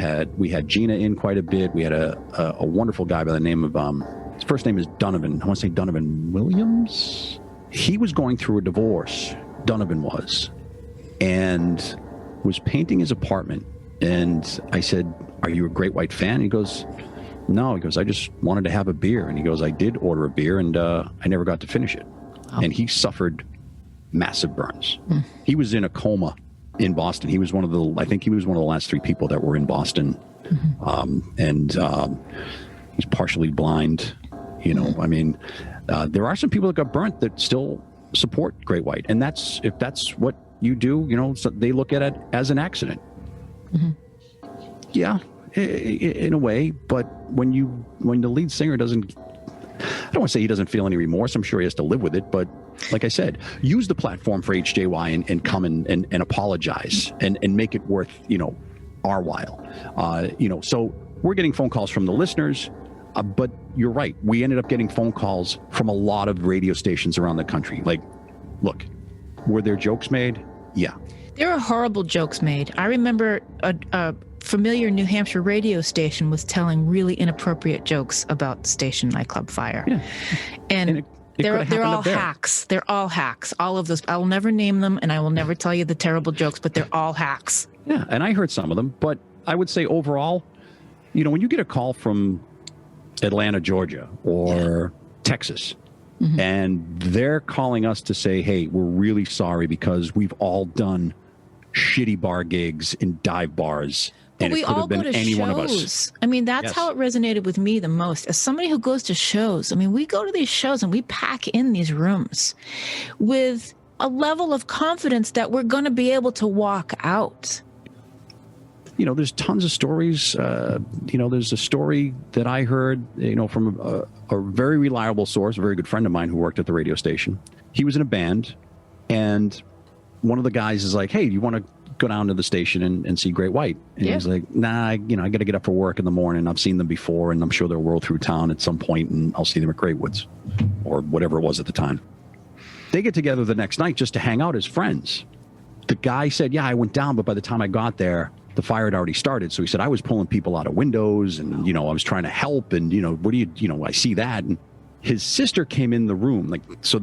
had Gina in quite a bit. We had a wonderful guy by the name of, his first name is Donovan. I want to say Donovan Williams. He was going through a divorce, Donovan was, and was painting his apartment. And I said, are you a Great White fan? He goes, no. He goes, I just wanted to have a beer. And he goes, I did order a beer, and I never got to finish it. Oh. And he suffered massive burns. He was in a coma in Boston. He was one of the last 3 people that were in Boston. He's partially blind. I mean, there are some people that got burnt that still support Great White. And if that's what you do, so they look at it as an accident. Yeah, in a way. But when the lead singer doesn't, I don't want to say he doesn't feel any remorse. I'm sure he has to live with it. But like I said, use the platform for HJY and come and apologize and make it worth, our while. So we're getting phone calls from the listeners. But you're right. We ended up getting phone calls from a lot of radio stations around the country. Like, look, were there jokes made? Yeah. There were horrible jokes made. I remember a familiar New Hampshire radio station was telling really inappropriate jokes about the station nightclub fire. Yeah. And they're all hacks. They're all hacks. All of those. I will never name them, and I will never tell you the terrible jokes, but they're all hacks. Yeah, and I heard some of them. But I would say overall, when you get a call from Atlanta, Georgia, or Texas, and they're calling us to say, hey, we're really sorry because we've all done shitty bar gigs in dive bars, and it could have been any one of us. I mean, that's how it resonated with me the most. As somebody who goes to shows, I mean, we go to these shows and we pack in these rooms with a level of confidence that we're going to be able to walk out. there's tons of stories. There's a story that I heard, from a very reliable source, a very good friend of mine who worked at the radio station. He was in a band, and one of the guys is like, hey, do you want to go down to the station and see Great White? And he's like, nah, I got to get up for work in the morning. I've seen them before, and I'm sure they'll roll through town at some point, and I'll see them at Great Woods or whatever it was at the time. They get together the next night just to hang out as friends. The guy said, yeah, I went down, but by the time I got there, the fire had already started. So he said, I was pulling people out of windows, and, I was trying to help, and, what do you, I see that. And his sister came in the room, so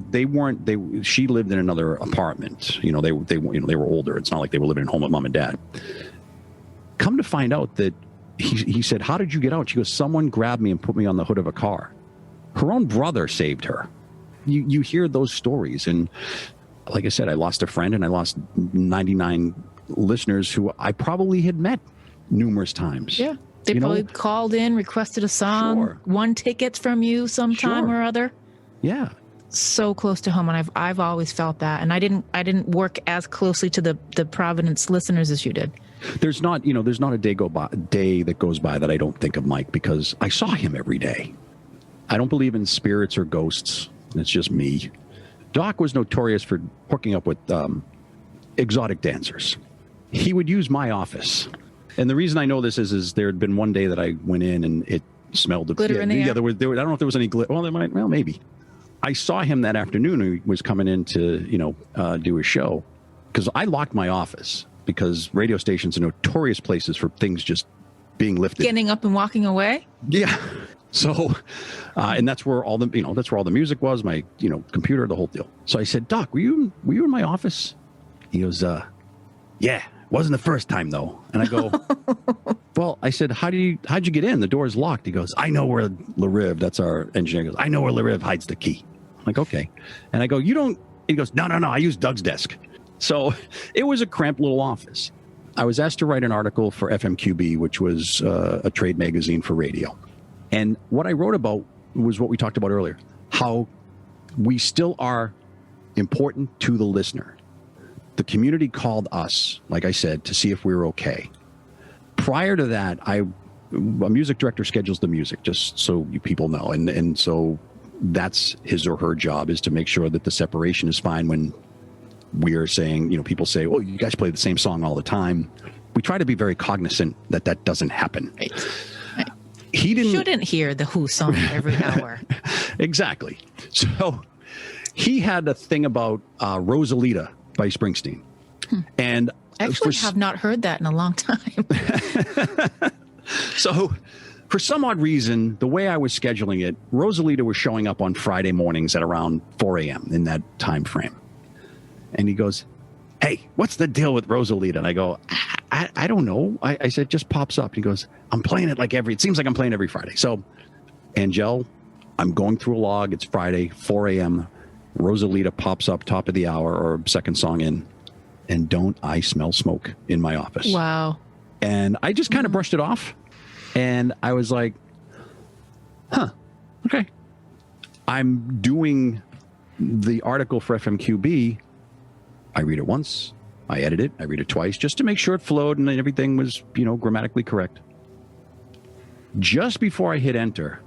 she lived in another apartment. They were older. It's not like they were living at home with mom and dad. Come to find out that he said, how did you get out? She goes, someone grabbed me and put me on the hood of a car. Her own brother saved her. You hear those stories, and like I said, I lost a friend, and I lost 99 listeners who I probably had met numerous times. Yeah, they probably called in, requested a song, won tickets from you sometime or other. Yeah, so close to home, and I've always felt that, and I didn't work as closely to the Providence listeners as you did. There's not a day that goes by that I don't think of Mike, because I saw him every day. I don't believe in spirits or ghosts. It's just me. Doc was notorious for hooking up with exotic dancers. He would use my office. And the reason I know this is there had been one day that I went in and it smelled of glitter in the air. There were, I don't know if there was any glitter. Well, maybe. I saw him that afternoon. He was coming in to, do a show, because I locked my office, because radio stations are notorious places for things just being lifted. Getting up and walking away? Yeah. So, and that's where all the music was, my, computer, the whole deal. So I said, Doc, were you in my office? He goes, yeah, wasn't the first time though. And I go, well, I said, how'd you get in? The door's locked. He goes, I know where Laurenti, that's our engineer, goes, I know where Laurenti hides the key. I'm like, okay. And I go, you don't, he goes, no, I use Doug's desk. So it was a cramped little office. I was asked to write an article for FMQB, which was a trade magazine for radio. And what I wrote about was what we talked about earlier, how we still are important to the listener. The community called us, like I said, to see if we were okay. Prior to that, a music director schedules the music, just so you people know. And so that's his or her job, is to make sure that the separation is fine when we are saying, people say, oh, you guys play the same song all the time. We try to be very cognizant that doesn't happen. Right. He shouldn't hear the Who song every hour. Exactly. So he had a thing about Rosalita by Springsteen. And actually have not heard that in a long time. So for some odd reason, the way I was scheduling it, Rosalita was showing up on Friday mornings at around 4 a.m. in that time frame. And he goes, hey, what's the deal with Rosalita? And I go, I don't know. I said, just pops up. He goes, I'm playing it it seems like I'm playing every Friday. So, Angel, I'm going through a log. It's Friday, 4 a.m. Rosalita pops up top of the hour or second song in. And don't I smell smoke in my office. Wow. And I just kind of brushed it off. And I was like, okay. I'm doing the article for FMQB. I read it once. I edit it. I read it twice just to make sure it flowed and everything was, grammatically correct. Just before I hit enter,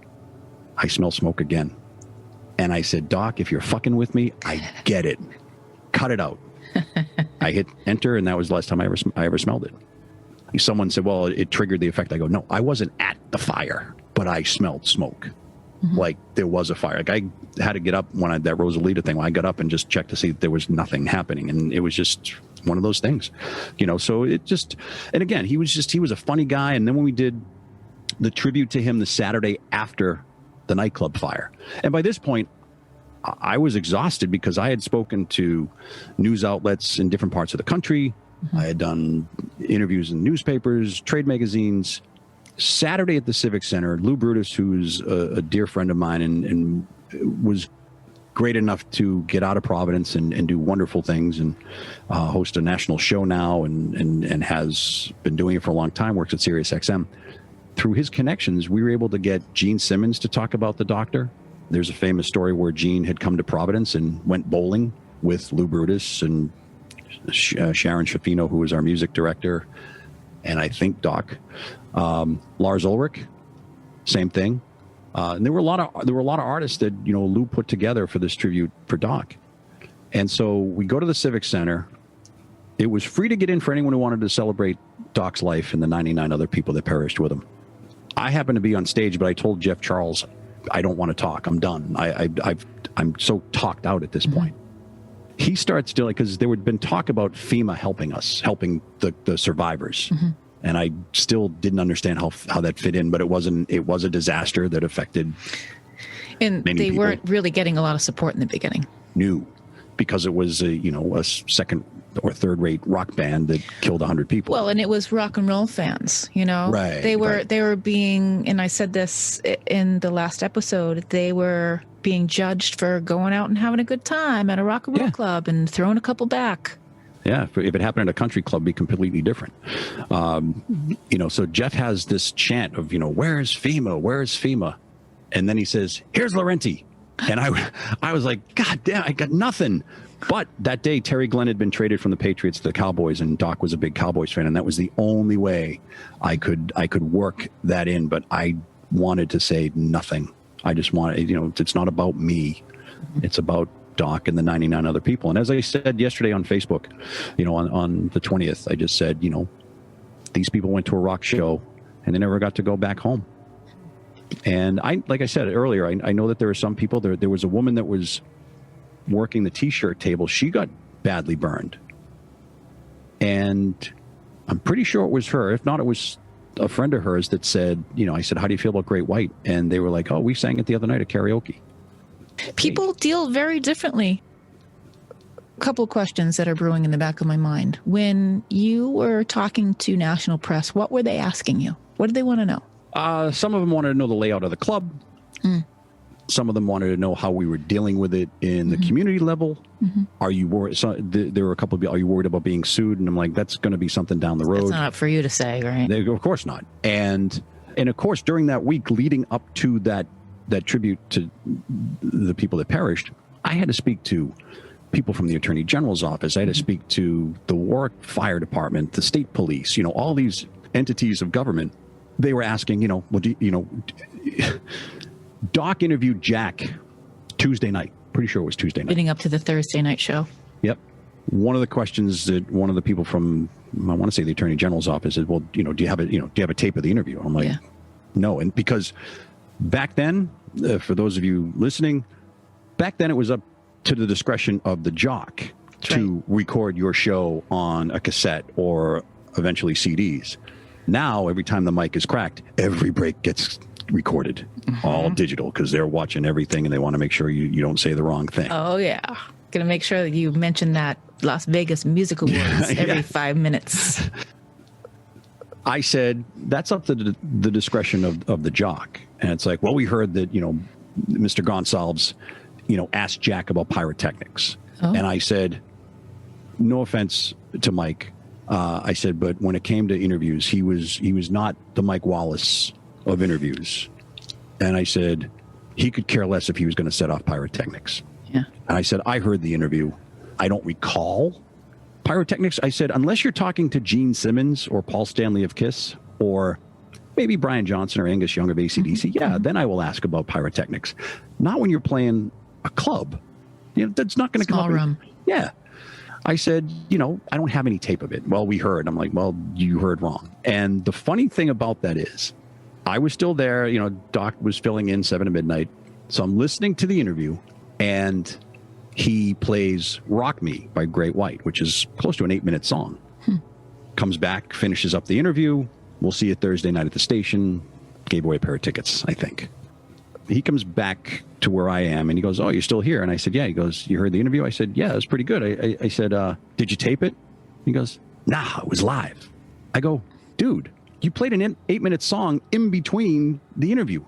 I smell smoke again. And I said, Doc, if you're fucking with me, I get it. Cut it out. I hit enter, and that was the last time I ever smelled it. Someone said, well, it triggered the effect. I go, no, I wasn't at the fire, but I smelled smoke. Mm-hmm. Like there was a fire. Like I had to get up when that Rosalita thing. When I got up and just checked to see that there was nothing happening, and it was just one of those things, So it just, and again, he was a funny guy. And then when we did the tribute to him the Saturday after the nightclub fire, and by this point, I was exhausted because I had spoken to news outlets in different parts of the country. Mm-hmm. I had done interviews in newspapers, trade magazines. Saturday at the Civic Center, Lou Brutus, who's a dear friend of mine and was great enough to get out of Providence and do wonderful things and host a national show now and has been doing it for a long time, works at Sirius XM. Through his connections, we were able to get Gene Simmons to talk about the doctor. There's a famous story where Gene had come to Providence and went bowling with Lou Brutus and Sharon Shafino, who was our music director. and I think Doc. Lars Ulrich, same thing. And there were a lot of artists that, you know, Lou put together for this tribute for Doc. And so we go to the Civic Center. It was free to get in for anyone who wanted to celebrate Doc's life and the 99 other people that perished with him. I happened to be on stage, but I told Jeff Charles, I don't want to talk. I'm done. I'm so talked out at this point. He starts doing, because there had been talk about FEMA helping the survivors. And I still didn't understand how that fit in, but it was a disaster that affected and many they people. Weren't really getting a lot of support in the beginning. No, because it was a second or third rate rock band that killed 100 people. Well, and it was rock and roll fans, you know. Right. They were being, and I said this in the last episode, they were being judged for going out and having a good time at a rock and roll club and throwing a couple back. Yeah, if it happened at a country club, it'd be completely different. So Jeff has this chant of, where's FEMA? Where's FEMA? And then he says, here's Laurenti. And I was like, God damn, I got nothing. But that day, Terry Glenn had been traded from the Patriots to the Cowboys, and Doc was a big Cowboys fan, and that was the only way I could work that in. But I wanted to say nothing. I just wanted, it's not about me. It's about Doc and the 99 other people. And as I said yesterday on Facebook, on the 20th, I just said, these people went to a rock show and they never got to go back home. And like I said earlier, I know that there are some people there was a woman that was working the t-shirt table. She got badly burned. And I'm pretty sure it was her. If not, it was a friend of hers that said, I said, how do you feel about Great White? And they were like, oh, we sang it the other night at karaoke. People deal very differently. A couple of questions that are brewing in the back of my mind. When you were talking to national press, what were they asking you? What did they want to know? Some of them wanted to know the layout of the club. Some of them wanted to know how we were dealing with it in the community level. Are you worried? So there were a couple of people, are you worried about being sued? And I'm like, that's going to be something down the road. That's not up for you to say, right? Of course not. And of course, during that week leading up to that tribute to the people that perished, I had to speak to people from the Attorney General's office. I had to speak to the Warwick Fire Department, the state police, all these entities of government. They were asking, Doc interviewed Jack Tuesday night. Pretty sure it was Tuesday night. Leading up to the Thursday night show. Yep. One of the questions that one of the people from, I want to say the Attorney General's office said, well, do you have a tape of the interview? I'm like, no. And because back then, for those of you listening, back then it was up to the discretion of the jock to record your show on a cassette or eventually CDs. Now, every time the mic is cracked, every break gets recorded, all digital, because they're watching everything and they want to make sure you don't say the wrong thing. Oh, yeah. Going to make sure that you mention that Las Vegas Music Awards every 5 minutes. I said, that's up to the discretion of the jock. And it's like, well, we heard that, Mr. Gonsalves, asked Jack about pyrotechnics. Oh. And I said, no offense to Mike. I said, but when it came to interviews, he was not the Mike Wallace of interviews. And I said, he could care less if he was going to set off pyrotechnics. Yeah. And I said, I heard the interview. I don't recall pyrotechnics. I said, unless you're talking to Gene Simmons or Paul Stanley of KISS or maybe Brian Johnson or Angus Young of AC/DC, then I will ask about pyrotechnics. Not when you're playing a club. That's not going to come up. Small room. Yeah. I said, I don't have any tape of it. Well, we heard. I'm like, well, you heard wrong. And the funny thing about that is I was still there. Doc was filling in 7 to midnight. So I'm listening to the interview and he plays Rock Me by Great White, which is close to an 8-minute song. Comes back, finishes up the interview. We'll see you Thursday night at the station. Gave away a pair of tickets, I think. He comes back to where I am and he goes, oh, you're still here? And I said, yeah. He goes, you heard the interview? I said, yeah, it was pretty good. I said, did you tape it? He goes, nah, it was live. I go, dude, you played an 8-minute song in between the interview.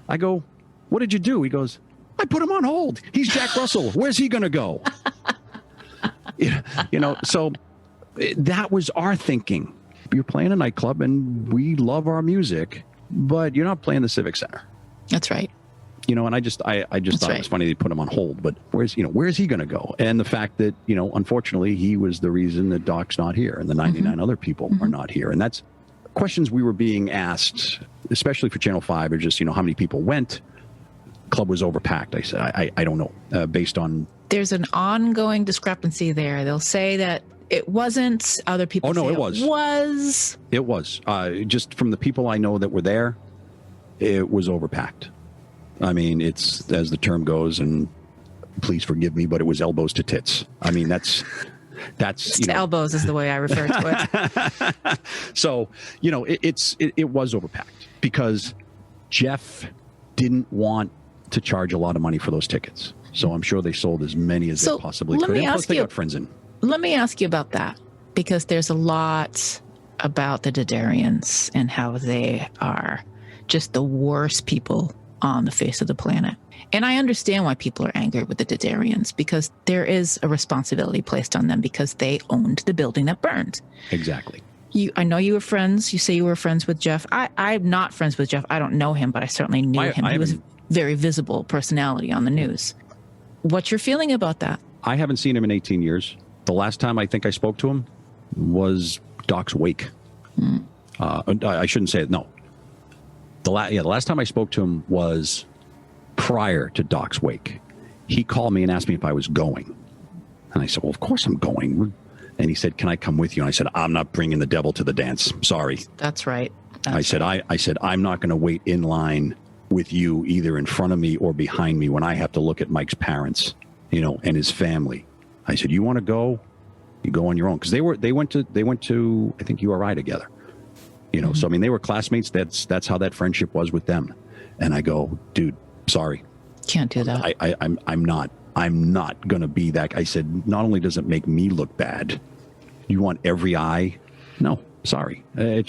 I go, what did you do? He goes, I put him on hold. He's Jack Russell. Where's he going to go? So that was our thinking. You're playing a nightclub and we love our music, but you're not playing the Civic Center. That's right. And I just thought it was funny they put him on hold, but where's he going to go? And the fact that, unfortunately he was the reason that Doc's not here and the 99 other people are not here. And that's questions we were being asked, especially for Channel 5, are just, how many people went. Club was overpacked. I said, I don't know, based on... There's an ongoing discrepancy there. They'll say that it wasn't. Other people say it was. It was. Just from the people I know that were there, it was overpacked. I mean, it's, as the term goes, and please forgive me, but it was elbows to tits. I mean, that's elbows is the way I refer to it. So, it was overpacked because Jeff didn't want to charge a lot of money for those tickets. So I'm sure they sold as many as they possibly could. And plus they got friends in. Let me ask you about that, because there's a lot about the Dedarians and how they are just the worst people on the face of the planet. And I understand why people are angry with the Dedarians, because there is a responsibility placed on them because they owned the building that burned. Exactly. I know you were friends. You say you were friends with Jeff. I'm not friends with Jeff. I don't know him, but I certainly knew him. He was a very visible personality on the news. What's your feeling about that? I haven't seen him in 18 years. The last time I think I spoke to him was Doc's wake. I shouldn't say it. No. The last time I spoke to him was prior to Doc's wake. He called me and asked me if I was going. And I said, well, of course I'm going. And he said, can I come with you? And I said, I'm not bringing the devil to the dance. Sorry. That's right. I said, I'm not going to wait in line with you either in front of me or behind me when I have to look at Mike's parents, and his family. I said, you want to go? You go on your own. Because they went to I think URI together. So I mean, they were classmates. That's how that friendship was with them. And I go, dude, sorry. Can't do that. I'm not going to be that. I said, not only does it make me look bad, you want every eye? No, sorry. I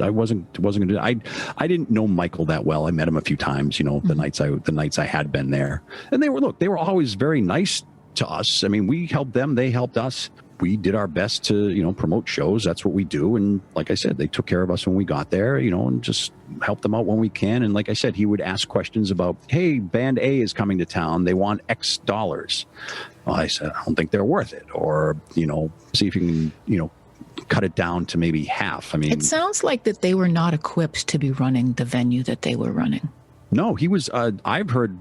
wasn't going to do that. I didn't know Michael that well. I met him a few times, the nights I had been there. And they were always very nice to us. I mean, we helped them. They helped us. We did our best to, promote shows. That's what we do. And like I said, they took care of us when we got there, and just helped them out when we can. And like I said, he would ask questions about, hey, band A is coming to town. They want X dollars. Well, I said, I don't think they're worth it. Or, see if you can, cut it down to maybe half. I mean, it sounds like that they were not equipped to be running the venue that they were running. No, he was, I've heard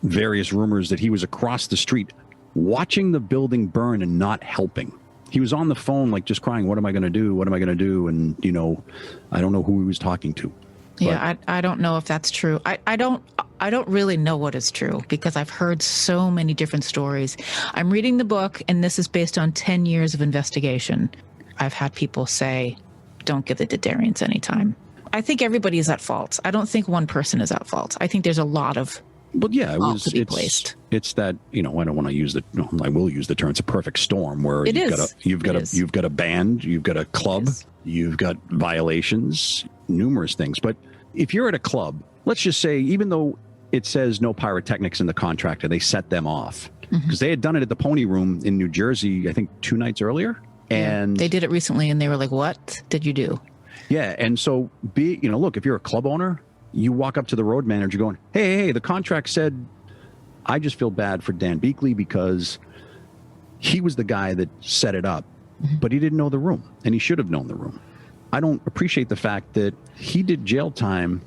various rumors that he was across the street watching the building burn and not helping. He was on the phone, like just crying, what am I going to do? What am I going to do? And, I don't know who he was talking to. Yeah, I don't know if that's true. I don't really know what is true because I've heard so many different stories. I'm reading the book, and this is based on 10 years of investigation. I've had people say, don't give the Dedarians any time. I think everybody is at fault. I don't think one person is at fault. I think there's a lot of placed. It's that, I don't want to use I will use the term. It's a perfect storm where you've got a band, you've got a club, you've got violations, numerous things. But if you're at a club, let's just say, even though it says no pyrotechnics in the contract, and they set them off because they had done it at the Pony Room in New Jersey, I think 2 nights earlier. And they did it recently, and they were like, what did you do? Yeah. And so look, if you're a club owner, you walk up to the road manager going, hey, the contract said, I just feel bad for Dan Beakley because he was the guy that set it up, but he didn't know the room, and he should have known the room. I don't appreciate the fact that he did jail time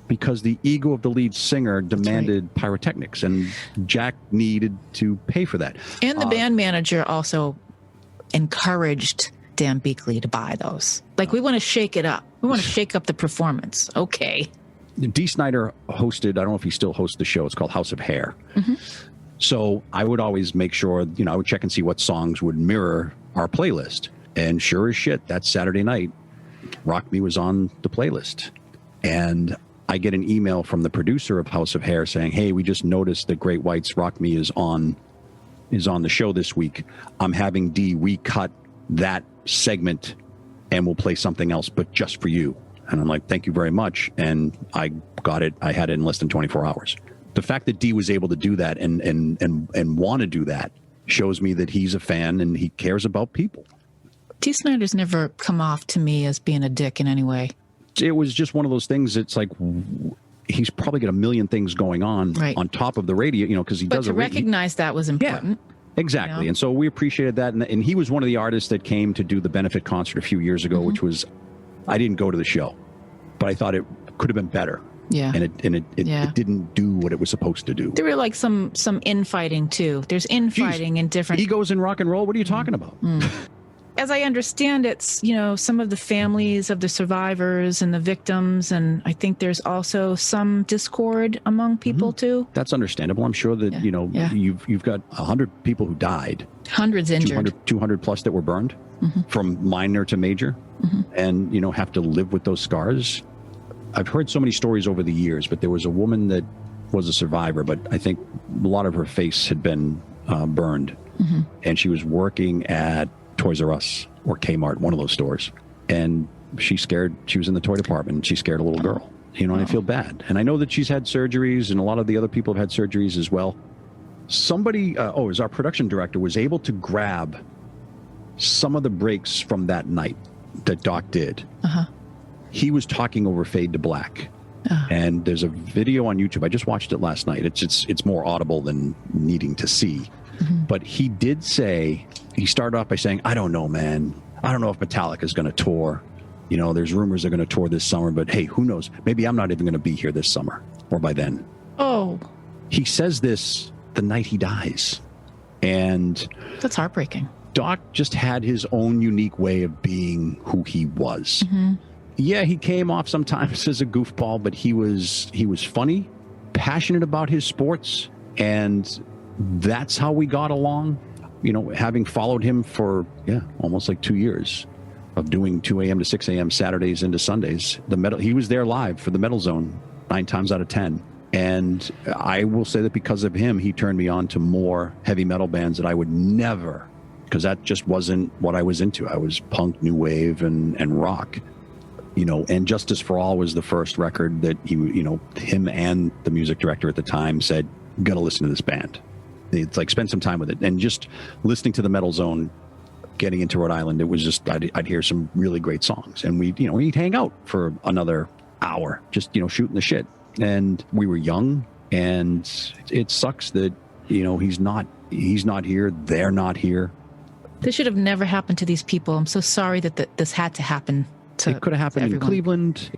because the ego of the lead singer demanded pyrotechnics, and Jack needed to pay for that. And the band manager also encouraged Dan Beakley to buy those. Like, we want to shake it up. We want to shake up the performance. Okay. Dee Snider hosted, I don't know if he still hosts the show, it's called House of Hair. So I would always make sure, I would check and see what songs would mirror our playlist. And sure as shit, that Saturday night, Rock Me was on the playlist. And I get an email from the producer of House of Hair saying, hey, we just noticed that Great White's Rock Me is on the show this week. I'm having Dee recut that segment, and we'll play something else, but just for you. And I'm like, thank you very much. And I got it. I had it in less than 24 hours. The fact that Dee was able to do that and want to do that shows me that he's a fan and he cares about people. Dee Snider's never come off to me as being a dick in any way. It was just one of those things. It's like, he's probably got a million things going on top of the radio, because he does. But to recognize that was important. Yeah. Exactly. And so we appreciated that. And he was one of the artists that came to do the benefit concert a few years ago, which was I didn't go to the show, but I thought it could have been better. Yeah. And it didn't do what it was supposed to do. There were like some infighting too. There's infighting in different egos in rock and roll. What are you talking about? As I understand it, some of the families of the survivors and the victims, and I think there's also some discord among people too. That's understandable. I'm sure that you've got 100 people who died, hundreds injured, 200 plus that were burned, from minor to major, and have to live with those scars. I've heard so many stories over the years, but there was a woman that was a survivor, but I think a lot of her face had been burned, and she was working at Toys R Us or Kmart, one of those stores, and she was in the toy department, and she scared a little girl, and I feel bad. And I know that she's had surgeries, and a lot of the other people have had surgeries as well. Somebody, as our production director, was able to grab some of the breaks from that night that Doc did. He was talking over Fade to Black. And there's a video on YouTube. I just watched it last night. It's more audible than needing to see. But he did say, he started off by saying, I don't know, man. I don't know if Metallica's going to tour. There's rumors they're going to tour this summer, but hey, who knows? Maybe I'm not even going to be here this summer or by then. Oh. He says this the night he dies. And that's heartbreaking. Doc just had his own unique way of being who he was. Yeah, he came off sometimes as a goofball, but he was funny, passionate about his sports, and that's how we got along. Having followed him for almost like 2 years of doing 2 a.m. to 6 a.m. Saturdays into Sundays. He was there live for the Metal Zone 9 times out of 10. And I will say that because of him, he turned me on to more heavy metal bands that I would never, because that just wasn't what I was into. I was punk, new wave, and rock. And Justice for All was the first record that him and the music director at the time said, you got to listen to this band. It's like, spend some time with it. And just listening to the Metal Zone, getting into Rhode Island, it was just, I'd hear some really great songs. And we'd hang out for another hour, just, shooting the shit. And we were young, and it sucks that, he's not here. They're not here. This should have never happened to these people. I'm so sorry that this had to happen. It could have happened in Cleveland.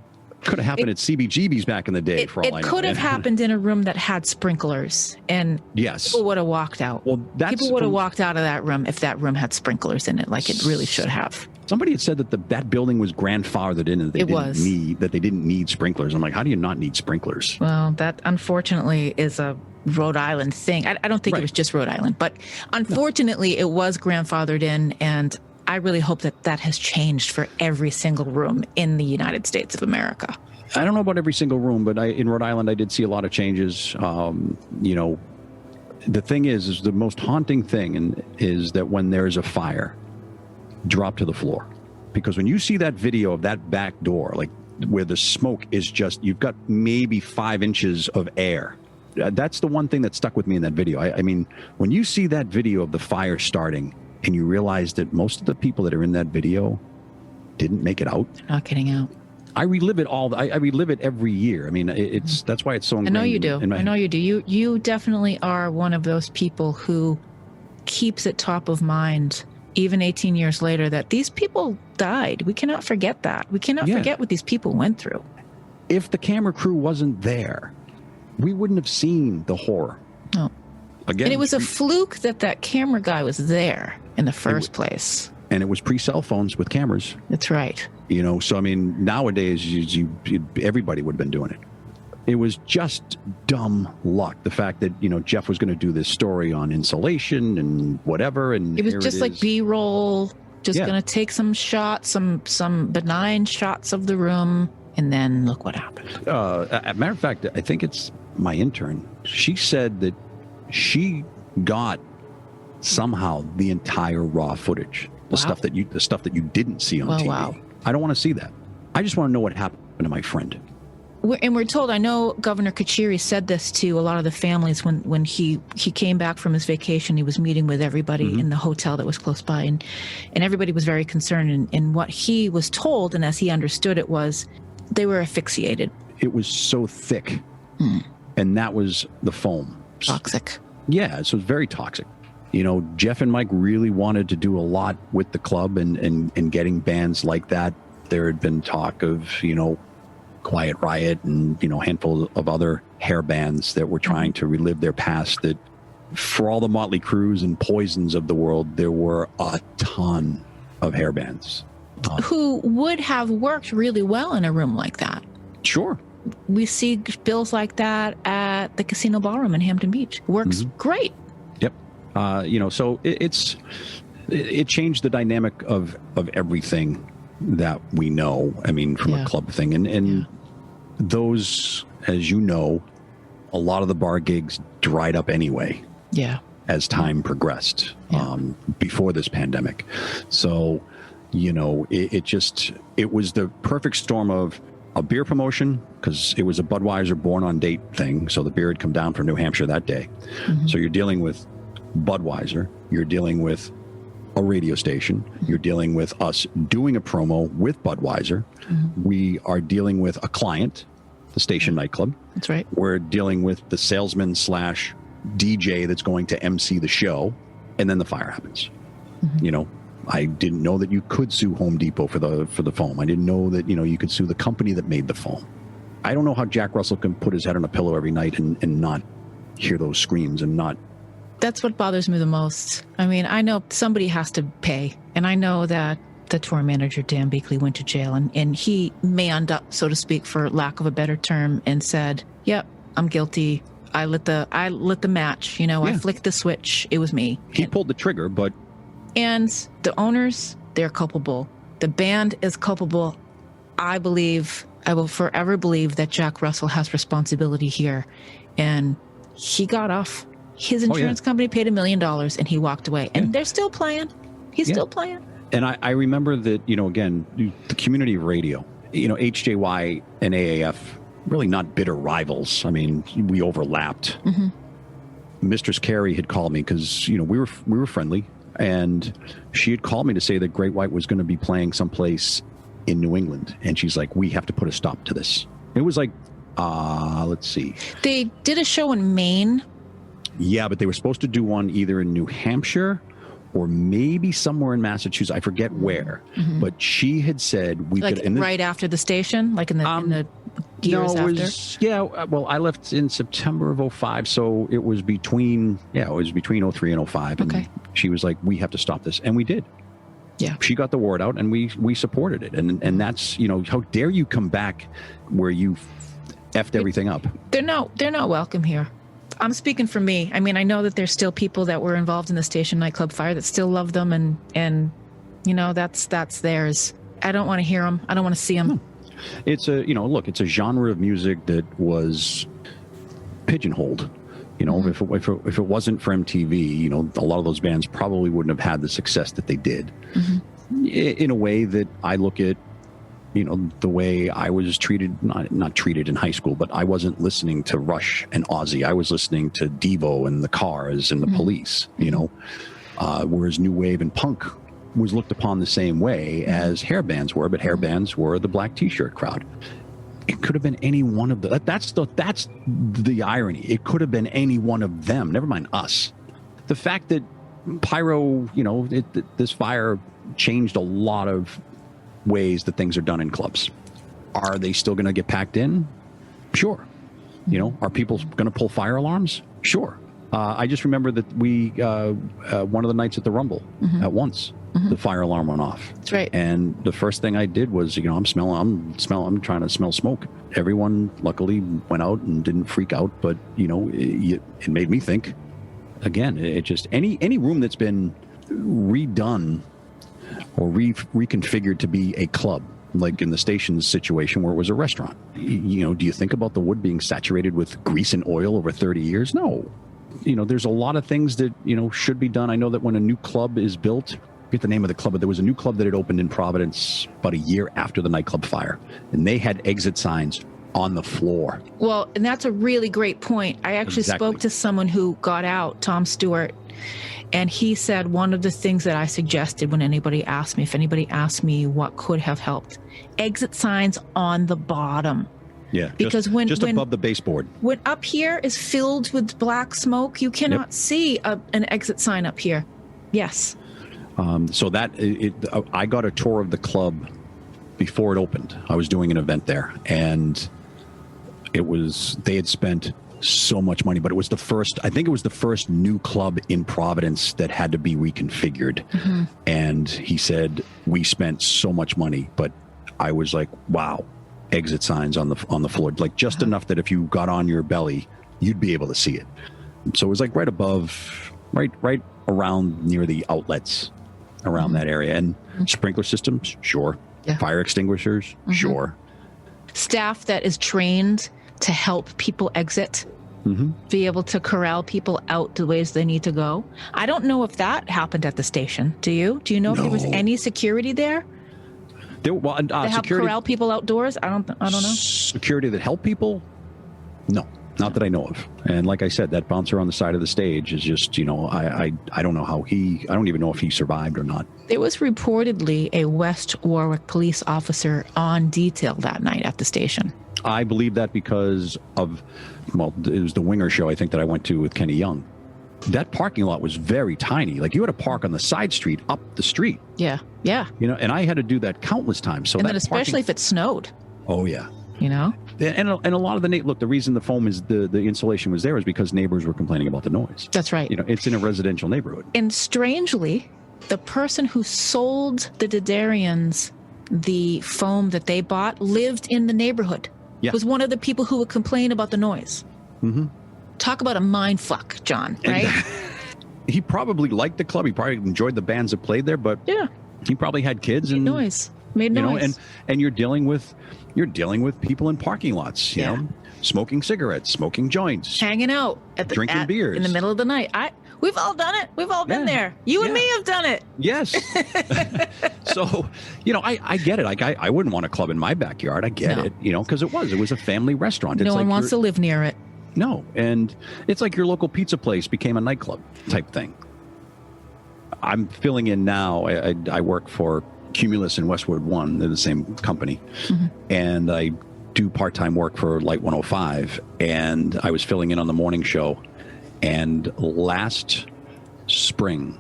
Could have happened at CBGB's back in the day. For all I know, it could have happened in a room that had sprinklers, and people would have walked out. Well, people would have walked out of that room if that room had sprinklers in it, like it really should have. Somebody had said that that building was grandfathered in, and they didn't need sprinklers. I'm like, how do you not need sprinklers? Well, that unfortunately is a Rhode Island thing. I don't think it was just Rhode Island, but unfortunately it was grandfathered in, and I really hope that has changed for every single room in the United States of America. I don't know about every single room, but in Rhode Island, I did see a lot of changes. The thing is the most haunting thing is that when there's a fire, drop to the floor. Because when you see that video of that back door, like where the smoke is just, you've got maybe 5 inches of air. That's the one thing that stuck with me in that video. I mean, when you see that video of the fire starting, and you realize that most of the people that are in that video didn't make it out. They're not getting out. I relive it I relive it every year. I mean, that's why it's so ingrained. I know you do. I know you do. You definitely are one of those people who keeps it top of mind, even 18 years later, that these people died. We cannot forget that. We cannot forget what these people went through. If the camera crew wasn't there, we wouldn't have seen the horror. No. Again, and it was a fluke that camera guy was there in the first place. And it was pre-cell phones with cameras. That's right. So I mean, nowadays, everybody would have been doing it. It was just dumb luck. The fact that, Jeff was going to do this story on insulation and whatever. And it was just like B-roll, just going to take some shots, some benign shots of the room. And then look what happened. As a matter of fact, I think it's my intern. She said that she got somehow the entire raw footage, the stuff that you didn't see on TV. Wow. I don't want to see that. I just want to know what happened to my friend. We're told, I know Governor Kachiri said this to a lot of the families when he came back from his vacation. He was meeting with everybody in the hotel that was close by, and everybody was very concerned. And what he was told, and as he understood it, was they were asphyxiated. It was so thick, and that was the foam. Toxic. Yeah, so it's very toxic. Jeff and Mike really wanted to do a lot with the club and getting bands like that There had been talk of, Quiet Riot and, a handful of other hair bands that were trying to relive their past. That for all the Motley Crues and Poisons of the world, there were a ton of hair bands. Who would have worked really well in a room like that. Sure. We see bills like that at the Casino Ballroom in Hampton Beach. Works great. Yep. So it changed the dynamic of everything that we know. I mean, from a club thing. And those, as you know, a lot of the bar gigs dried up anyway. Yeah. As time progressed before this pandemic. So, it was the perfect storm of a beer promotion, because it was a Budweiser born on date thing. So the beer had come down from New Hampshire that day. So you're dealing with Budweiser. You're dealing with a radio station. You're dealing with us doing a promo with Budweiser. We are dealing with a client, the station nightclub. That's right. We're dealing with the salesman / DJ that's going to MC the show, and then the fire happens. I didn't know that you could sue Home Depot for the foam. I didn't know that you could sue the company that made the foam. I don't know how Jack Russell can put his head on a pillow every night and not hear those screams and not. That's what bothers me the most. I mean, I know somebody has to pay, and I know that the tour manager, Dan Beakley, went to jail, and he manned up, so to speak, for lack of a better term, and said, yep, I'm guilty. I lit the match, I flicked the switch. It was me. He pulled the trigger, but. And the owners, they're culpable. The band is culpable. I will forever believe that Jack Russell has responsibility here. And he got off. His insurance company paid $1 million and he walked away. And they're still playing. He's still playing. And I remember that, again, the community of radio, HJY and AAF, really not bitter rivals. I mean, we overlapped. Mistress Carey had called me because, we were friendly. And she had called me to say that Great White was going to be playing someplace in New England. And she's like, we have to put a stop to this. It was like, let's see. They did a show in Maine. Yeah, but they were supposed to do one either in New Hampshire or maybe somewhere in Massachusetts. I forget where. But she had said we could. Right after the station? Like in the years after? Well, I left in September of 2005. So it was between 2003 and 2005. Okay. And she was like, we have to stop this. And we did. Yeah. She got the word out and we supported it. And that's, how dare you come back where you effed everything up? They're not welcome here. I'm speaking for me. I mean, I know that there's still people that were involved in the station nightclub fire that still love them, and that's theirs. I don't want to hear them. I don't want to see them. It's it's a genre of music that was pigeonholed. If it wasn't for MTV, a lot of those bands probably wouldn't have had the success that they did. In a way that I look at, the way I was treated, not treated in high school, but I wasn't listening to Rush and Ozzy. I was listening to Devo and the Cars and the Police, whereas New Wave and punk was looked upon the same way as hair bands were, but hair bands were the black T-shirt crowd. It could have been any one of the, that's the irony. It could have been any one of them, never mind us. The fact that pyro, this fire changed a lot of ways that things are done in clubs. Are they still going to get packed in? Sure. Are people going to pull fire alarms? Sure. I just remember that we, one of the nights at the Rumble, at once, the fire alarm went off. That's right. And the first thing I did was, I'm trying to smell smoke. Everyone luckily went out and didn't freak out, but, it made me think. Again, it just, any room that's been redone or reconfigured to be a club, like in the station's situation where it was a restaurant. Do you think about the wood being saturated with grease and oil over 30 years? No. There's a lot of things that, should be done. I know that when a new club is built, I forget the name of the club, but there was a new club that had opened in Providence about a year after the nightclub fire, and they had exit signs on the floor. Well, and that's a really great point. I actually spoke to someone who got out, Tom Stewart, and he said one of the things that I suggested when anybody asked me what could have helped, exit signs on the bottom. Yeah, because just above the baseboard. When up here is filled with black smoke, you cannot see an exit sign up here. Yes. So I got a tour of the club before it opened. I was doing an event there, and they had spent so much money, but it was I think it was the first new club in Providence that had to be reconfigured. And he said, we spent so much money, but I was like, wow, exit signs on the floor, like just enough that if you got on your belly, you'd be able to see it. So it was like right above, right around near the outlets around that area. And sprinkler systems, sure. Yeah. Fire extinguishers, sure. Staff that is trained to help people exit, be able to corral people out the ways they need to go. I don't know if that happened at the station. Do you? Do you know if there was any security there? They help corral people outdoors? I don't know. Security that help people? No, not that I know of. And like I said, that bouncer on the side of the stage is just, I don't know how I don't even know if he survived or not. There was reportedly a West Warwick police officer on detail that night at the station. I believe that because of, it was the Winger show, I think, that I went to with Kenny Young. That parking lot was very tiny. Like, you had to park on the side street up the street. Yeah. And I had to do that countless times. So and then especially if it snowed. Oh, yeah. And a lot of the reason the foam is the insulation was there is because neighbors were complaining about the noise. That's right. It's in a residential neighborhood. And strangely, the person who sold the Didarians the foam that they bought lived in the neighborhood. Yeah. Was one of the people who would complain about the noise. Talk about a mind fuck, John, right? He probably liked the club. He probably enjoyed the bands that played there, but he probably had kids and made noise. And you're dealing with people in parking lots, you know, smoking cigarettes, smoking joints, hanging out drinking beers in the middle of the night. We've all done it. We've all been there. You and me have done it. Yes. So, I get it. Like, I wouldn't want a club in my backyard. I get it, because it was a family restaurant. No one wants to live near it. No. And it's like your local pizza place became a nightclub type thing. I'm filling in now. I work for Cumulus and Westwood One. They're the same company. And I do part-time work for Light 105. And I was filling in on the morning show. And last spring